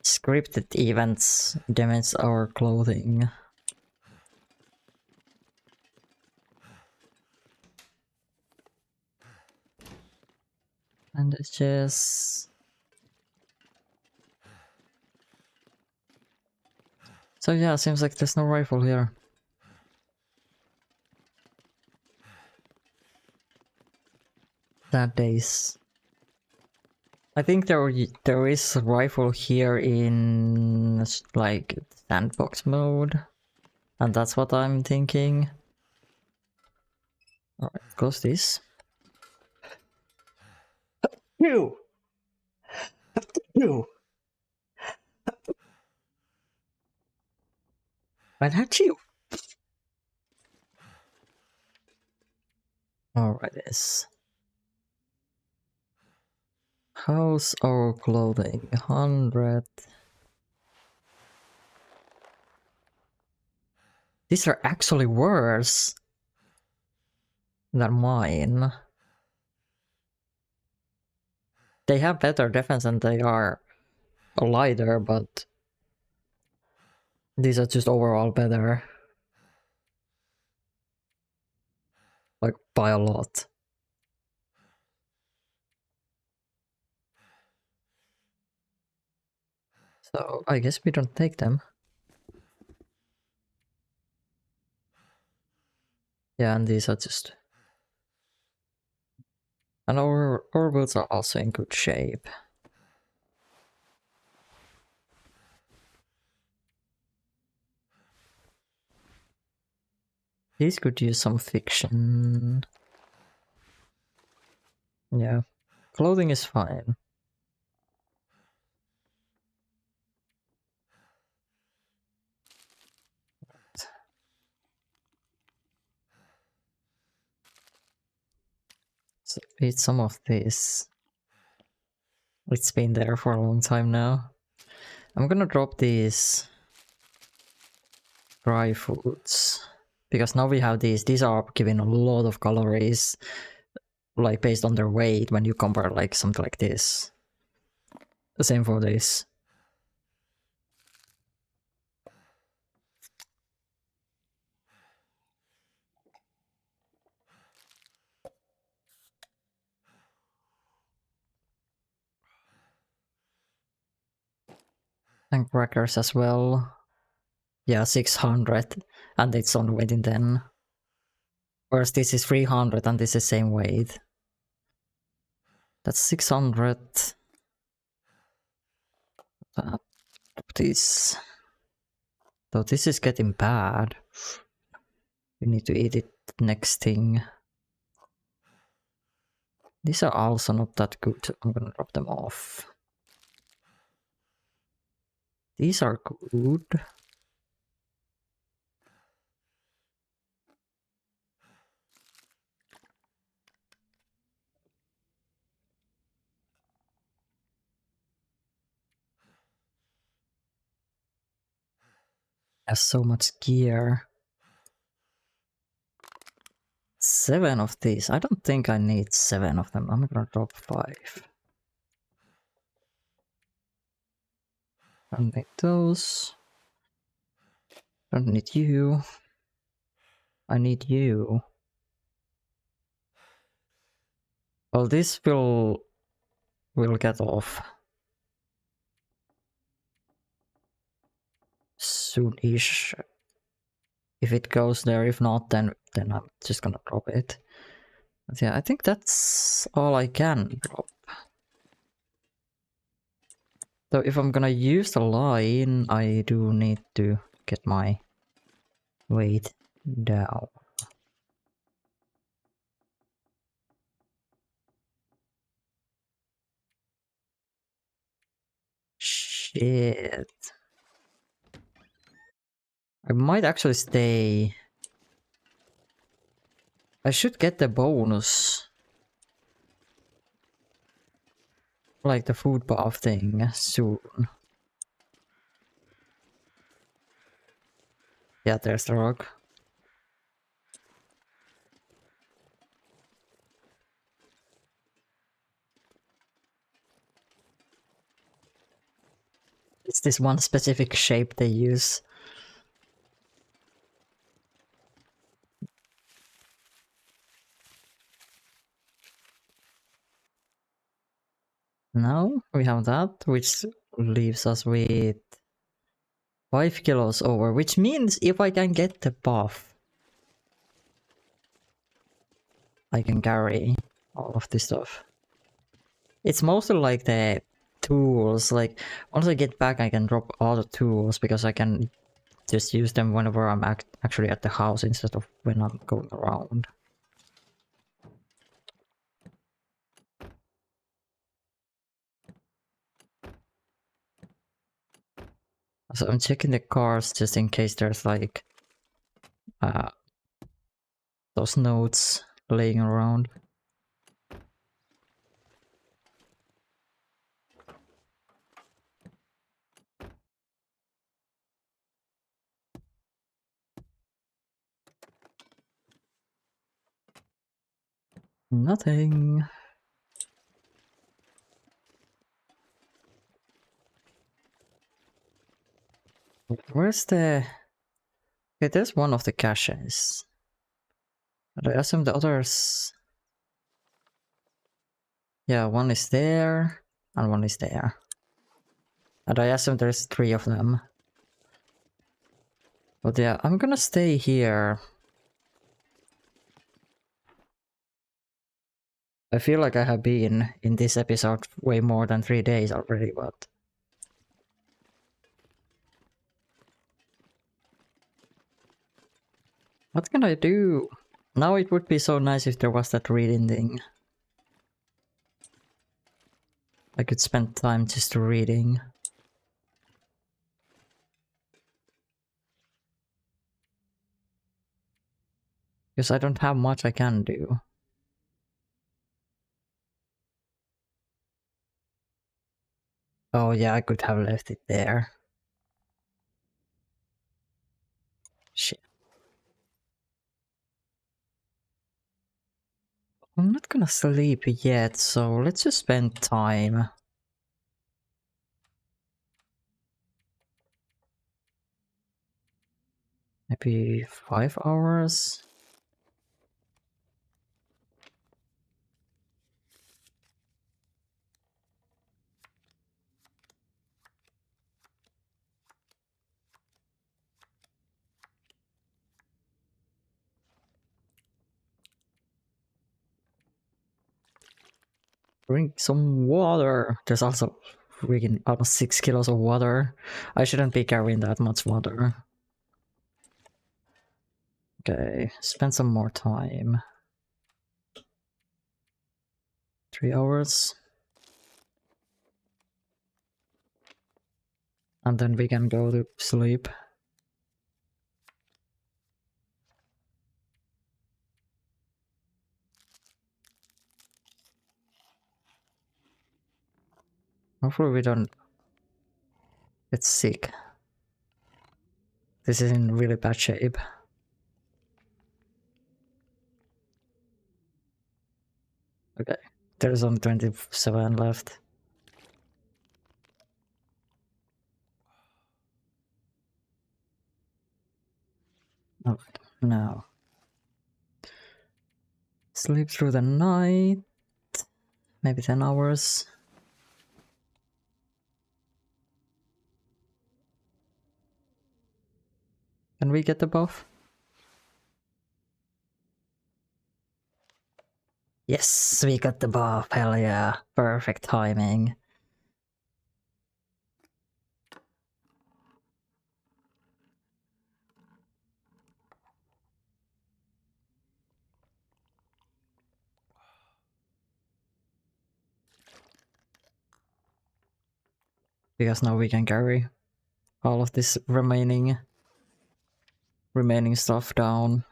scripted events damage our clothing. And it's just... So yeah, seems like there's no rifle here. That days. I think there is a rifle here in like sandbox mode, and that's what I'm thinking. Alright, close this. You. I had you. Alright, yes. How's our clothing? 100. These are actually worse than mine. They have better defense and they are lighter, but these are just overall better. Like, by a lot. So, I guess we don't take them. Yeah, and these are just... And our boots are also in good shape. These could use some fiction. Yeah. Clothing is fine. So eat some of this. It's been there for a long time now. I'm gonna drop these dry foods. Because now we have these. These are giving a lot of calories. Like based on their weight when you compare like something like this. The same for this. And crackers as well. Yeah, 600. And it's on weight in 10. Whereas this is 300 and this is same weight. That's 600. This. Though this is getting bad. We need to eat it next thing. These are also not that good. I'm gonna drop them off. These are good. Has so much gear. 7 of these. I don't think I need 7 of them. I'm gonna drop 5. Don't need those. Don't need you. I need you. Well, this will get off soon-ish. If it goes there, if not, then I'm just gonna drop it. But yeah, I think that's all I can drop. So if I'm gonna use the line, I do need to get my weight down. Shit. I might actually stay. I should get the bonus. Like the food bath thing soon. Yeah, there's the rock. It's this one specific shape they use. Now we have that, which leaves us with 5 kilos over, which means if I can get the buff, I can carry all of this stuff. It's mostly like the tools, like once I get back I can drop all the tools because I can just use them whenever I'm actually at the house instead of when I'm going around. So I'm checking the cars just in case there's like those notes laying around. Nothing. Where's the... Okay, there's one of the caches. But I assume the others... Yeah, one is there, and one is there. And I assume there's 3 of them. But yeah, I'm gonna stay here. I feel like I have been in this episode way more than 3 days already, but... What can I do? Now it would be so nice if there was that reading thing. I could spend time just reading. Because I don't have much I can do. Oh yeah, I could have left it there. Shit. I'm not gonna sleep yet, so let's just spend time. Maybe 5 hours? Drink some water. There's also freaking almost 6 kilos of water. I shouldn't be carrying that much water. Okay, spend some more time. 3 hours. And then we can go to sleep. Hopefully we don't get sick. This is in really bad shape. Okay, there's only 27 left. Oh, no. Sleep through the night. Maybe 10 hours. Can we get the buff? Yes, we got the buff. Hell yeah. Perfect timing. Because now we can carry all of this remaining stuff down.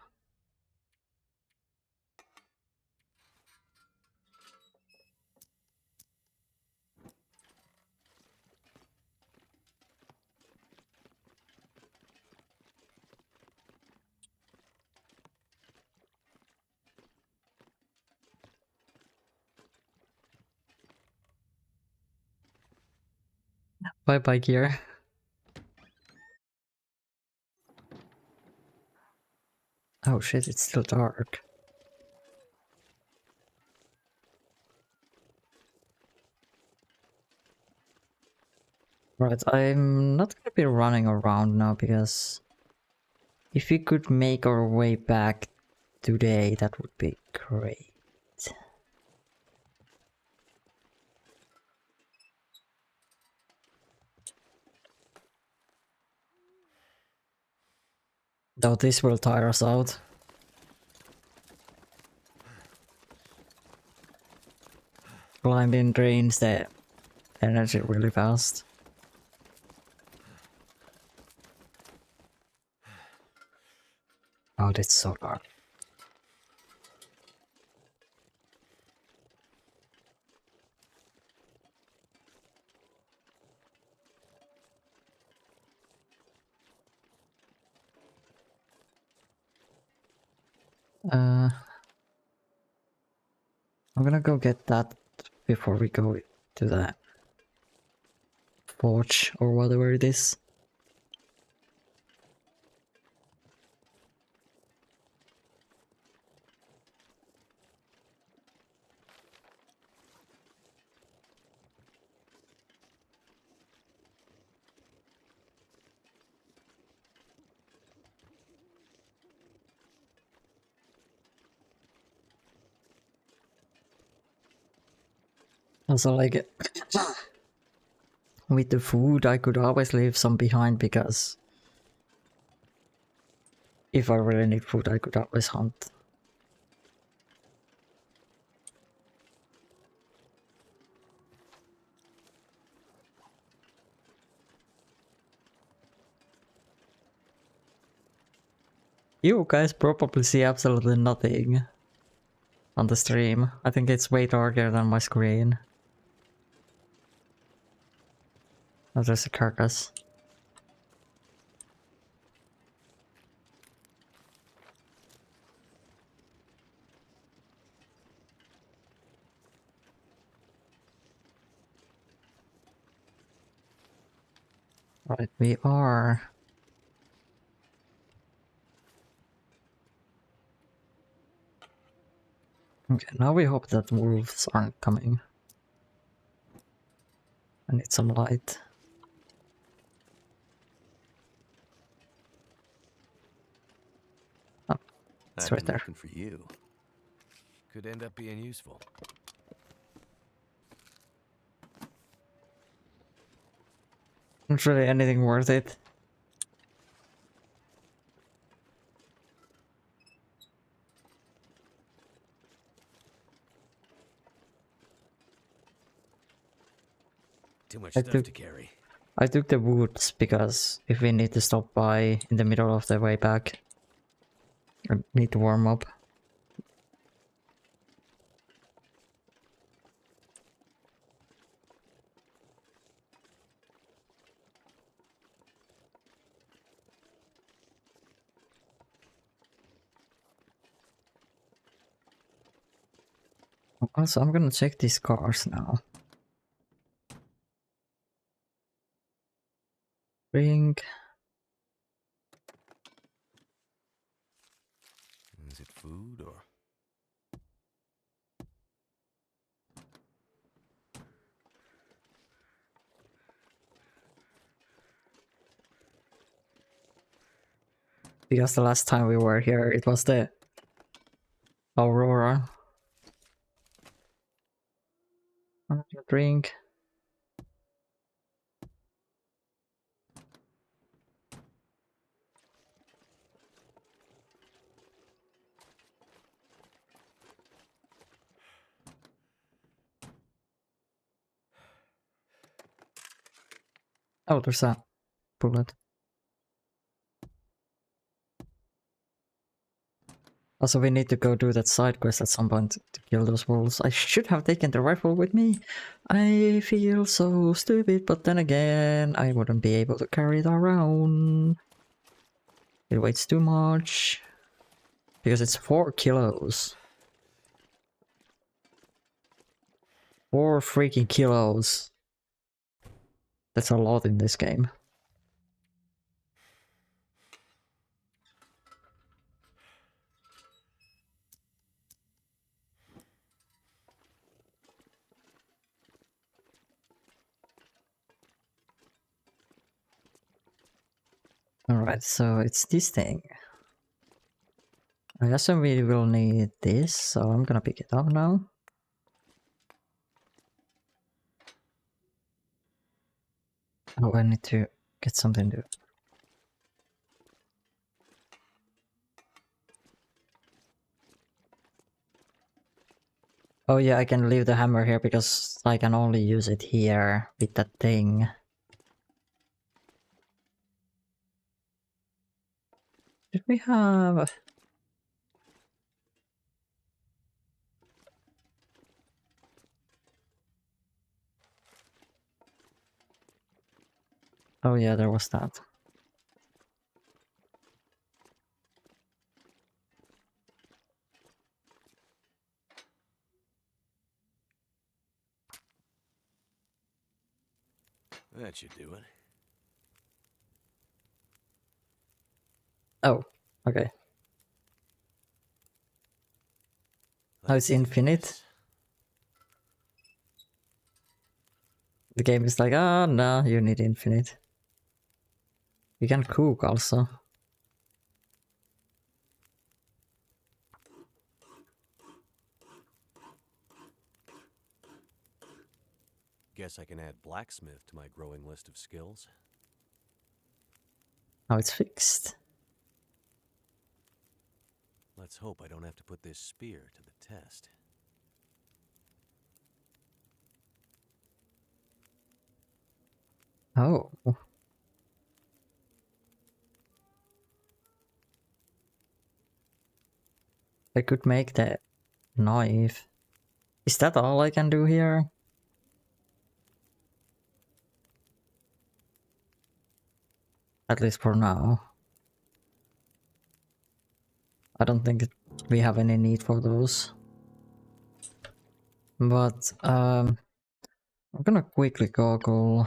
Bye bye gear. Oh shit, it's still dark. Right, I'm not gonna be running around now because if we could make our way back today, that would be great. Though this will tire us out. Climbing drains the energy really fast. Oh, that's so dark. I'm gonna go get that before we go to the forge or whatever it is. Also, like, with the food, I could always leave some behind because if I really need food, I could always hunt. You guys probably see absolutely nothing on the stream. I think it's way darker than my screen. Oh, there's a carcass. Right, we are. Okay, now we hope that wolves aren't coming. I need some light. Oh, it's right there. Looking for you. Could end up being useful. Not really anything worth it. Too much stuff to carry. I took the woods because if we need to stop by in the middle of the way back, I need to warm up. Also, I'm gonna check these cars now. Ring. Is it food or? Because the last time we were here, it was the Aurora. Drink. Oh, there's a bullet. Also, we need to go do that side quest at some point to kill those wolves. I should have taken the rifle with me. I feel so stupid, but then again, I wouldn't be able to carry it around. It weighs too much. Because it's 4 kilos. 4 freaking kilos. That's a lot in this game. Alright, so it's this thing. I assume we will need this, so I'm gonna pick it up now. Oh, I need to get something to... Oh yeah, I can leave the hammer here because I can only use it here with that thing. Did we have... Oh yeah, there was that. That should do it. Oh, okay. Now it's Let's do infinite. this. The game is like, ah, no, you need infinite. You can cook also. Guess I can add blacksmith to my growing list of skills. Now it's fixed. Let's hope I don't have to put this spear to the test. Oh. I could make the knife. Is that all I can do here? At least for now. I don't think we have any need for those. But, I'm gonna quickly Google.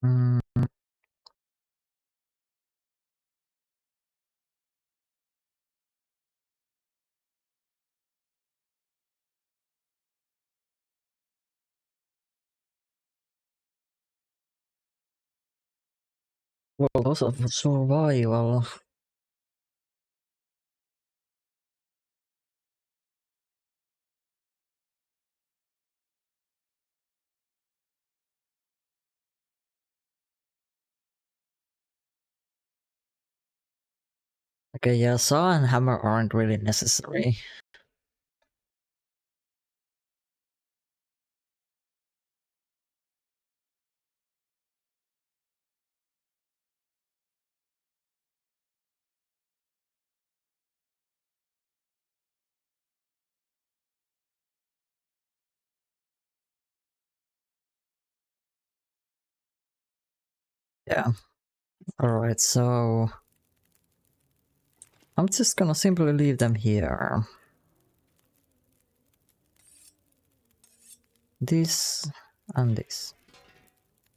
Mm, well, those are for survival. Okay, yeah, saw and hammer aren't really necessary. Yeah. Alright, so I'm just gonna simply leave them here. This and this.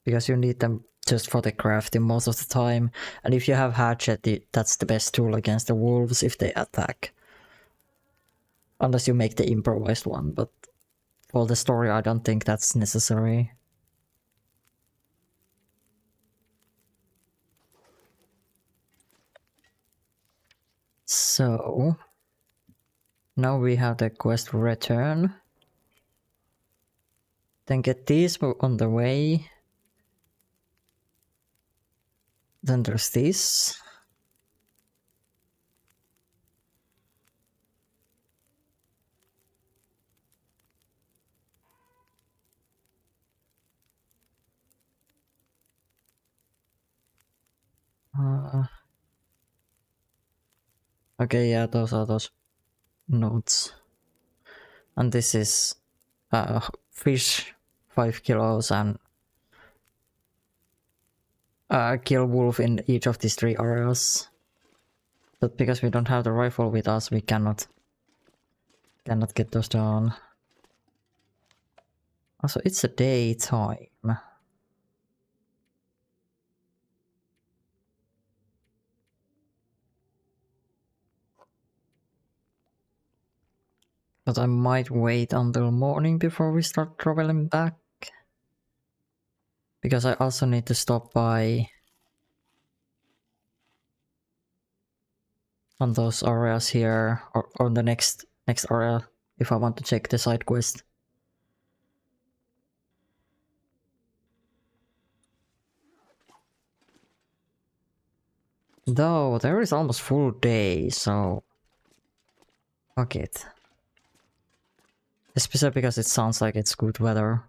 Because you need them just for the crafting most of the time. And if you have hatchet, that's the best tool against the wolves if they attack. Unless you make the improvised one, but for the story I don't think that's necessary. So now we have the quest return. Then get these on the way. Then there's this. Okay, yeah, those are those notes. And this is fish 5 kilos and kill wolf in each of these 3 areas. But because we don't have the rifle with us, we cannot get those done. Also, it's a daytime. But I might wait until morning before we start traveling back. Because I also need to stop by on those areas here, or on the next area, if I want to check the side quest. Though, there is almost full day, so... fuck it. Especially because it sounds like it's good weather.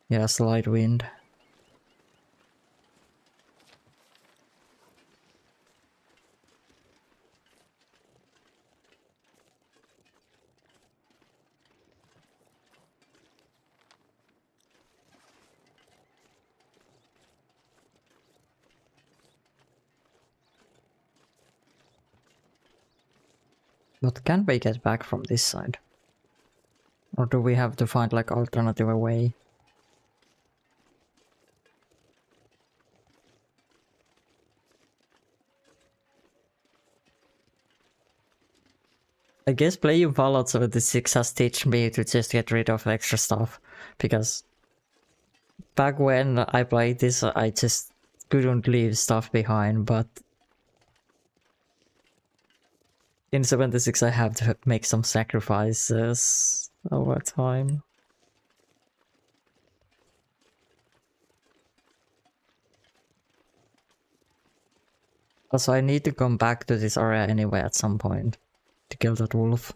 Yeah, slight wind. But can we get back from this side? Or do we have to find like alternative way? I guess playing Fallout 76 has taught me to just get rid of extra stuff. Because back when I played this, I just couldn't leave stuff behind, but in 76 I have to make some sacrifices over time. Also, I need to come back to this area anyway at some point to kill that wolf.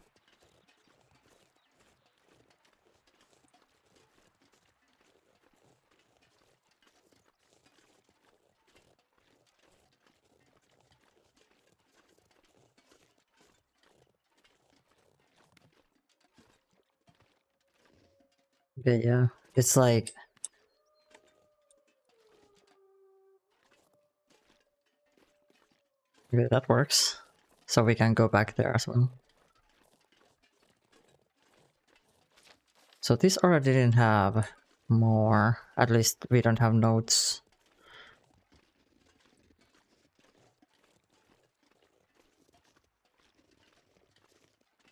But yeah, it's like... okay, that works. So we can go back there as well. So this already didn't have more. At least we don't have notes.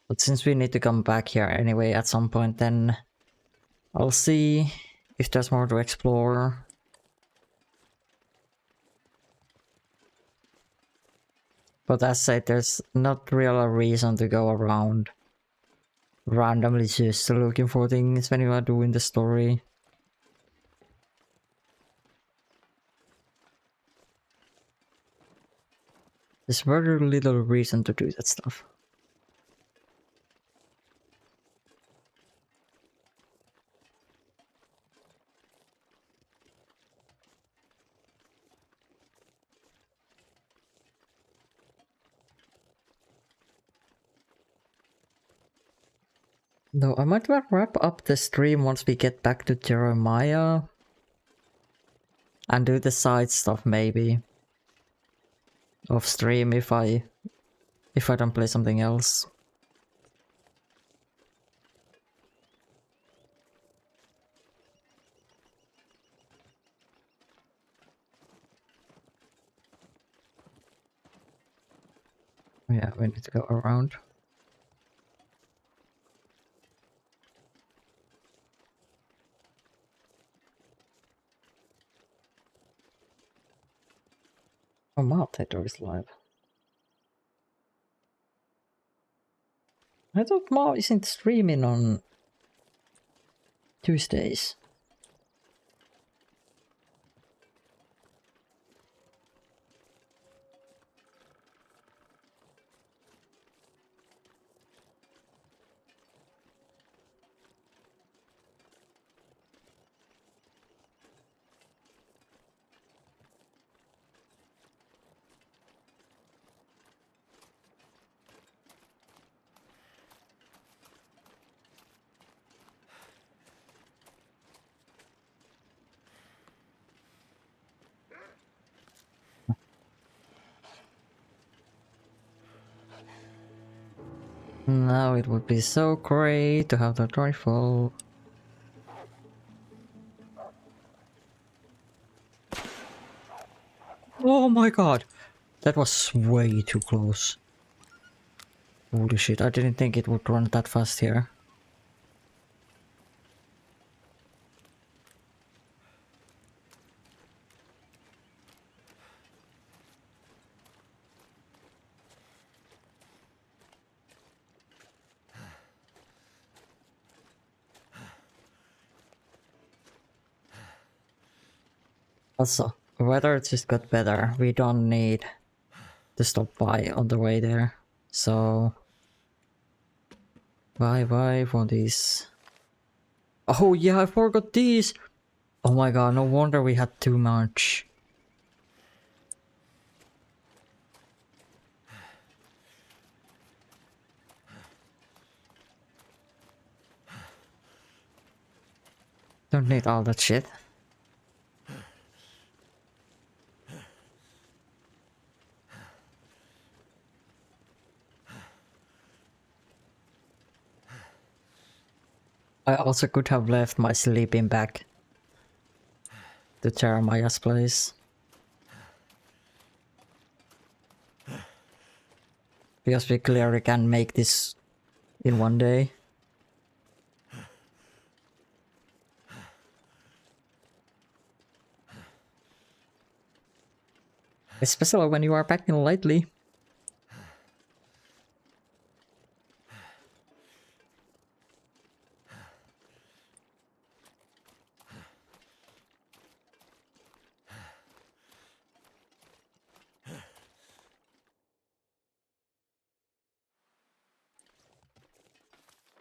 But since we need to come back here anyway at some point, then I'll see if there's more to explore. But as said, there's not really a reason to go around randomly just looking for things when you are doing the story. There's very little reason to do that stuff. No, I might wrap up the stream once we get back to Jeremiah. And do the side stuff maybe. Off stream if I don't play something else. Yeah, we need to go around. Oh, Maltator is live. I thought Mal isn't streaming on Tuesdays. Now it would be so great to have that rifle. Oh my god! That was way too close. Holy shit, I didn't think it would run that fast here. Also, weather just got better. We don't need to stop by on the way there. So... Bye for these. Oh yeah, I forgot these! Oh my god, no wonder we had too much. Don't need all that shit. I also could have left my sleeping bag to Jeremiah's place. Because we clearly can make this in one day. Especially when you are packing lightly.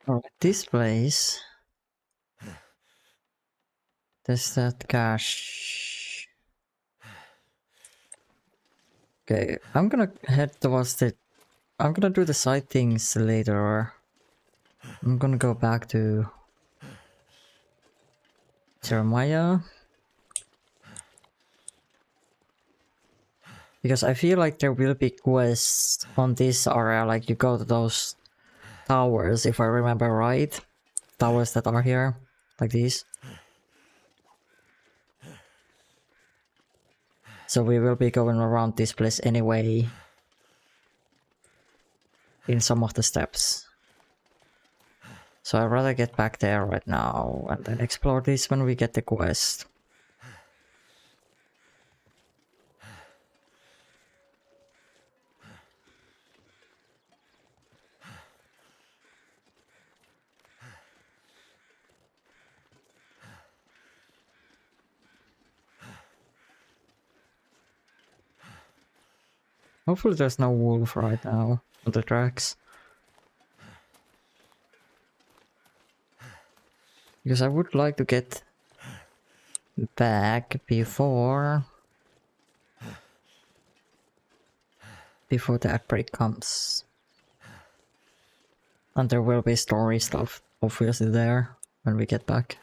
Alright, this place. There's that cache. Okay, I'm gonna head towards the... I'm gonna do the side things later. I'm gonna go back to Jeremiah. Because I feel like there will be quests on this area, like you go to those towers, if I remember right. Towers that are here, like these. So we will be going around this place anyway. In some of the steps. So I'd rather get back there right now and then explore this when we get the quest. Hopefully there's no wolf right now on the tracks. Because I would like to get back before the outbreak comes. And there will be story stuff obviously there when we get back.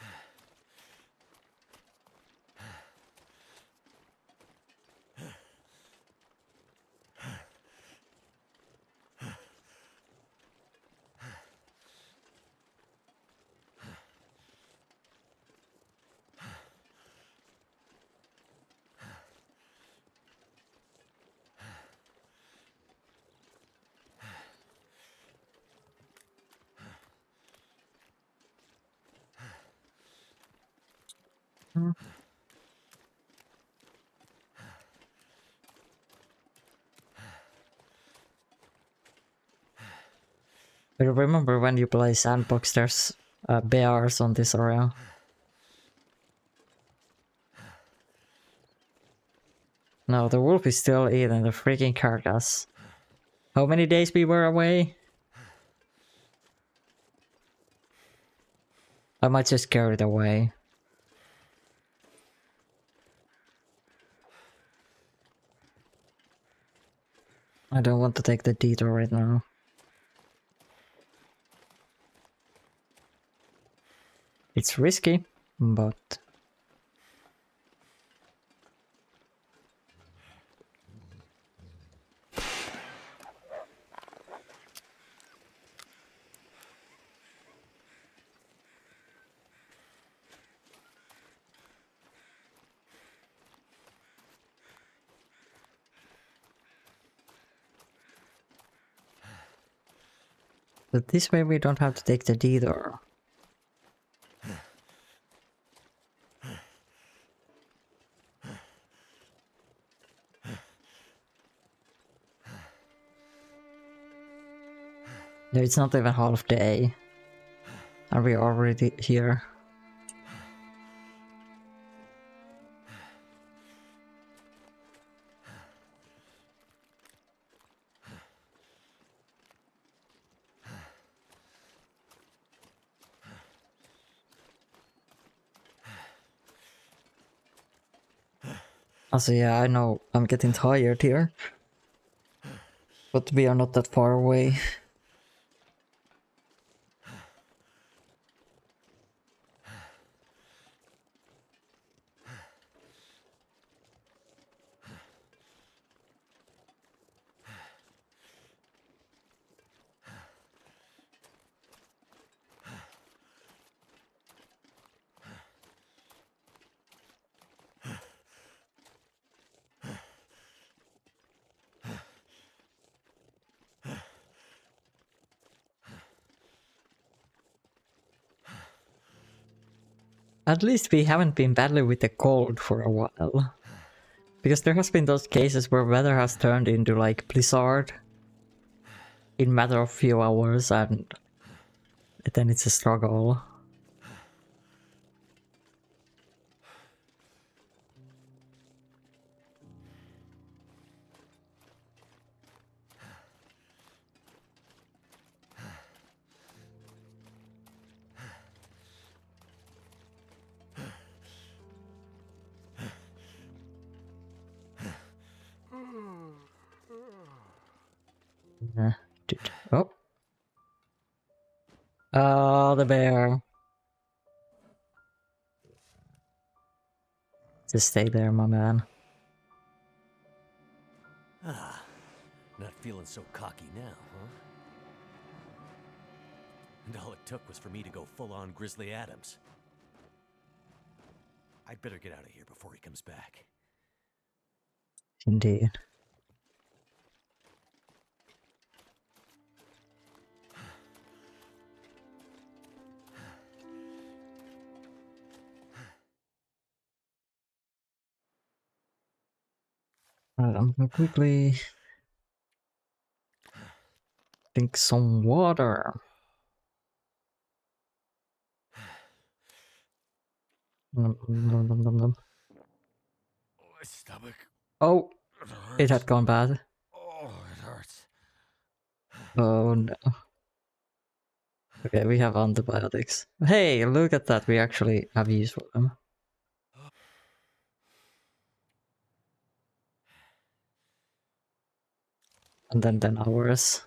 But remember when you play sandbox, there's bears on this area. No, the wolf is still eating the freaking carcass. How many days we were away? I might just carry it away. I don't want to take the detour right now. It's risky, but... But this way we don't have to take the detour. No, it's not even half day. And we're already here. Also, yeah, I know I'm getting tired here. But we are not that far away. At least we haven't been battling with the cold for a while. Because there has been those cases where weather has turned into like blizzard in matter of few hours and then it's a struggle. Dude. Oh. Oh, the bear. Just stay there, my man. Ah, not feeling so cocky now, huh? And all it took was for me to go full-on Grizzly Adams. I'd better get out of here before he comes back. Indeed. Alright, I'm gonna quickly drink some water. Nom, nom, nom, nom, nom. My stomach. Oh, it hurts. had gone bad. Oh, Oh no. Okay, we have antibiotics. Hey, look at that. We actually have use for them. And then 10 hours.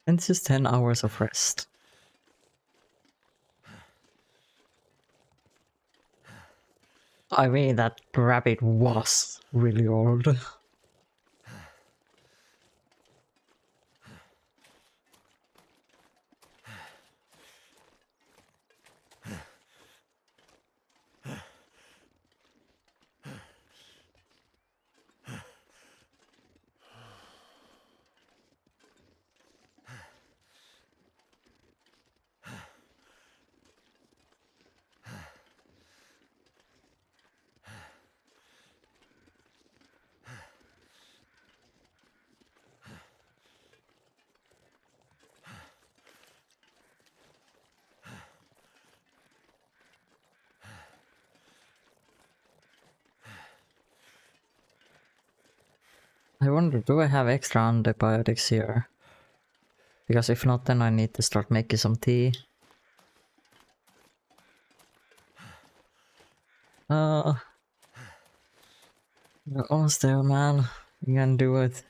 And it's just 10 hours of rest. I mean, that rabbit was really old. I wonder, do I have extra antibiotics here? Because if not, then I need to start making some tea. You're almost there, man. You can do it.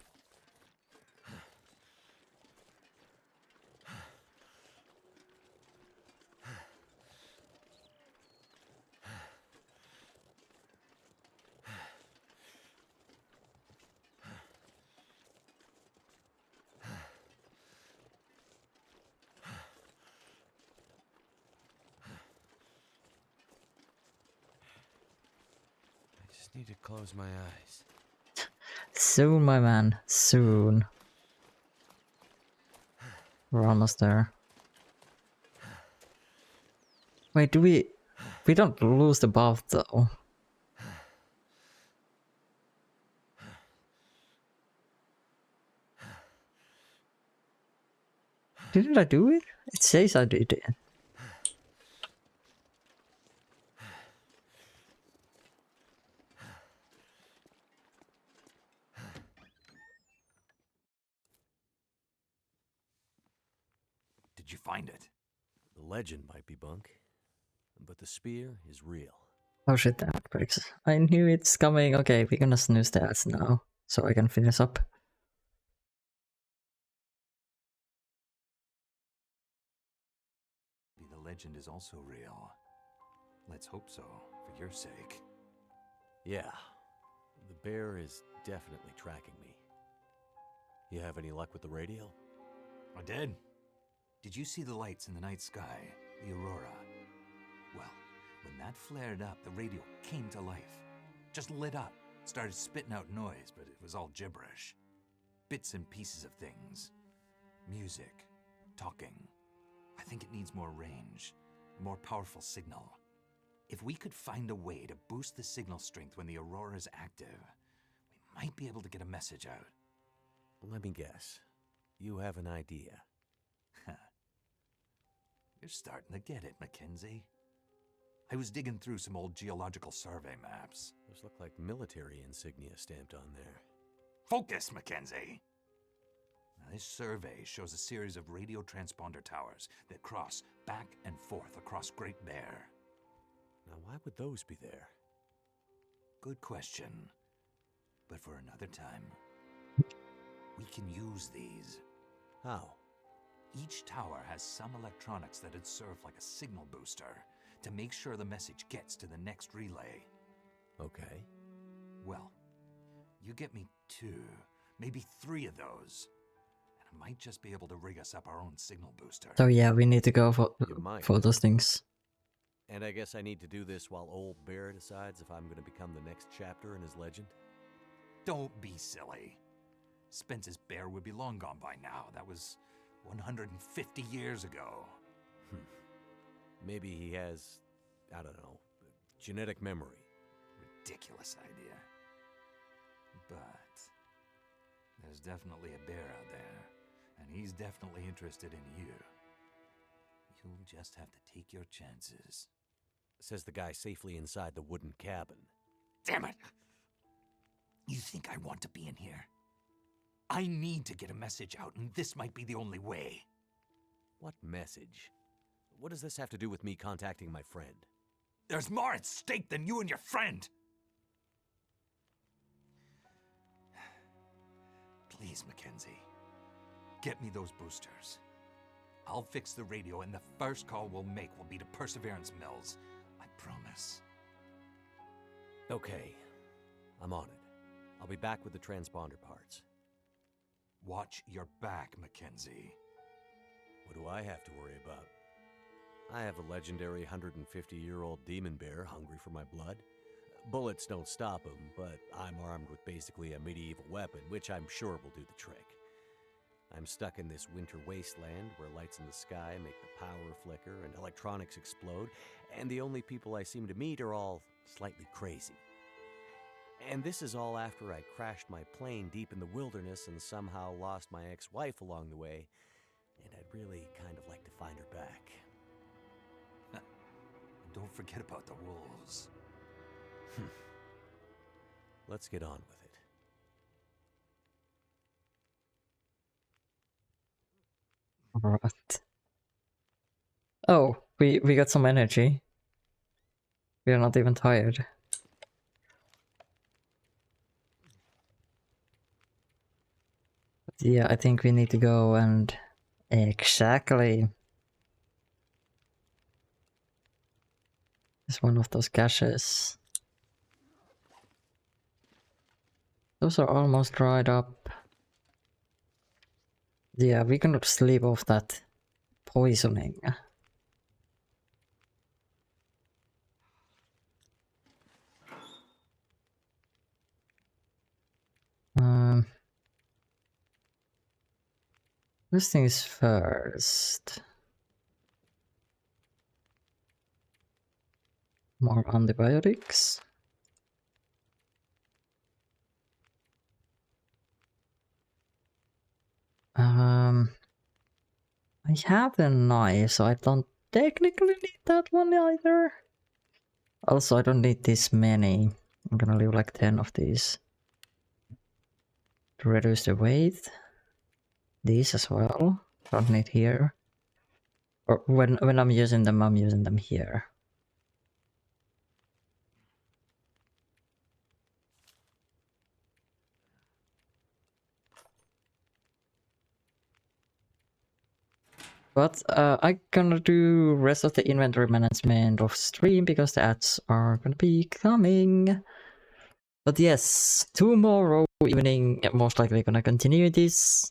I just need to close my eyes. Soon, my man. Soon. We're almost there. Wait, do we... We don't lose the buff, though. Didn't I do it? It says I did it. Did you find it? The legend might be bunk, but the spear is real. Oh shit, that breaks. I knew it's coming. Okay, we're gonna snooze the ads now, so I can finish up. The legend is also real. Let's hope so, for your sake. Yeah, the bear is definitely tracking me. You have any luck with the radio? I did. Did you see the lights in the night sky? The aurora? Well, when that flared up, the radio came to life. Just lit up. Started spitting out noise, but it was all gibberish. Bits and pieces of things. Music. Talking. I think it needs more range. A more powerful signal. If we could find a way to boost the signal strength when the aurora is active, we might be able to get a message out. Let me guess. You have an idea. You're starting to get it, Mackenzie. I was digging through some old geological survey maps. Those look like military insignia stamped on there. Focus, Mackenzie! Now, this survey shows a series of radio transponder towers that cross back and forth across Great Bear. Now, why would those be there? Good question. But for another time. We can use these. How? Each tower has some electronics that'd serve like a signal booster to make sure the message gets to the next relay. Okay. Well, you get me 2, maybe 3 of those, and I might just be able to rig us up our own signal booster. So yeah, we need to go for might. those things. And I guess I need to do this while old Bear decides if I'm going to become the next chapter in his legend? Don't be silly. Spence's bear would be long gone by now. That was 150 years ago. Maybe he has, I don't know, genetic memory. Ridiculous idea. But there's definitely a bear out there, and he's definitely interested in you. You'll just have to take your chances. Says the guy safely inside the wooden cabin. Damn it! You think I want to be in here? I need to get a message out, and this might be the only way. What message? What does this have to do with me contacting my friend? There's more at stake than you and your friend! Please, Mackenzie. Get me those boosters. I'll fix the radio, and the first call we'll make will be to Perseverance Mills. I promise. Okay. I'm on it. I'll be back with the transponder parts. Watch your back, Mackenzie. What do I have to worry about? I have a legendary 150-year-old demon bear hungry for my blood. Bullets don't stop him, but I'm armed with basically a medieval weapon, which I'm sure will do the trick. I'm stuck in this winter wasteland where lights in the sky make the power flicker and electronics explode, and the only people I seem to meet are all slightly crazy. And this is all after I crashed my plane deep in the wilderness and somehow lost my ex-wife along the way, and I'd really kind of like to find her back. And don't forget about the wolves. Let's get on with it. Right. Oh, we got some energy. We are not even tired. But yeah, I think we need to go and... Exactly. It's one of those caches. Those are almost dried up. Yeah, we cannot sleep off that poisoning. This thing is first. More antibiotics. I have a knife, so I don't technically need that one either. Also, I don't need this many. I'm gonna leave like 10 of these to reduce the weight. These as well. Don't need here. Or when I'm using them here. But I'm gonna do rest of the inventory management off stream because the ads are gonna be coming. But yes, tomorrow evening most likely gonna continue this.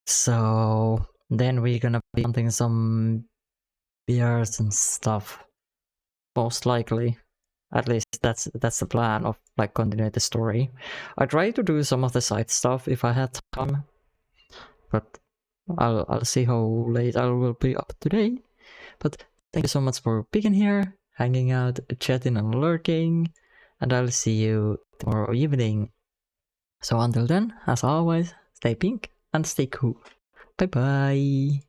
So then we're gonna be hunting some bears and stuff. Most likely. At least that's the plan of like continue the story. I try to do some of the side stuff if I had time. But I'll see how late I will be up today. But thank you so much for being here, hanging out, chatting and lurking, and I'll see you tomorrow evening. So until then, as always, stay pink and stay cool. Bye bye!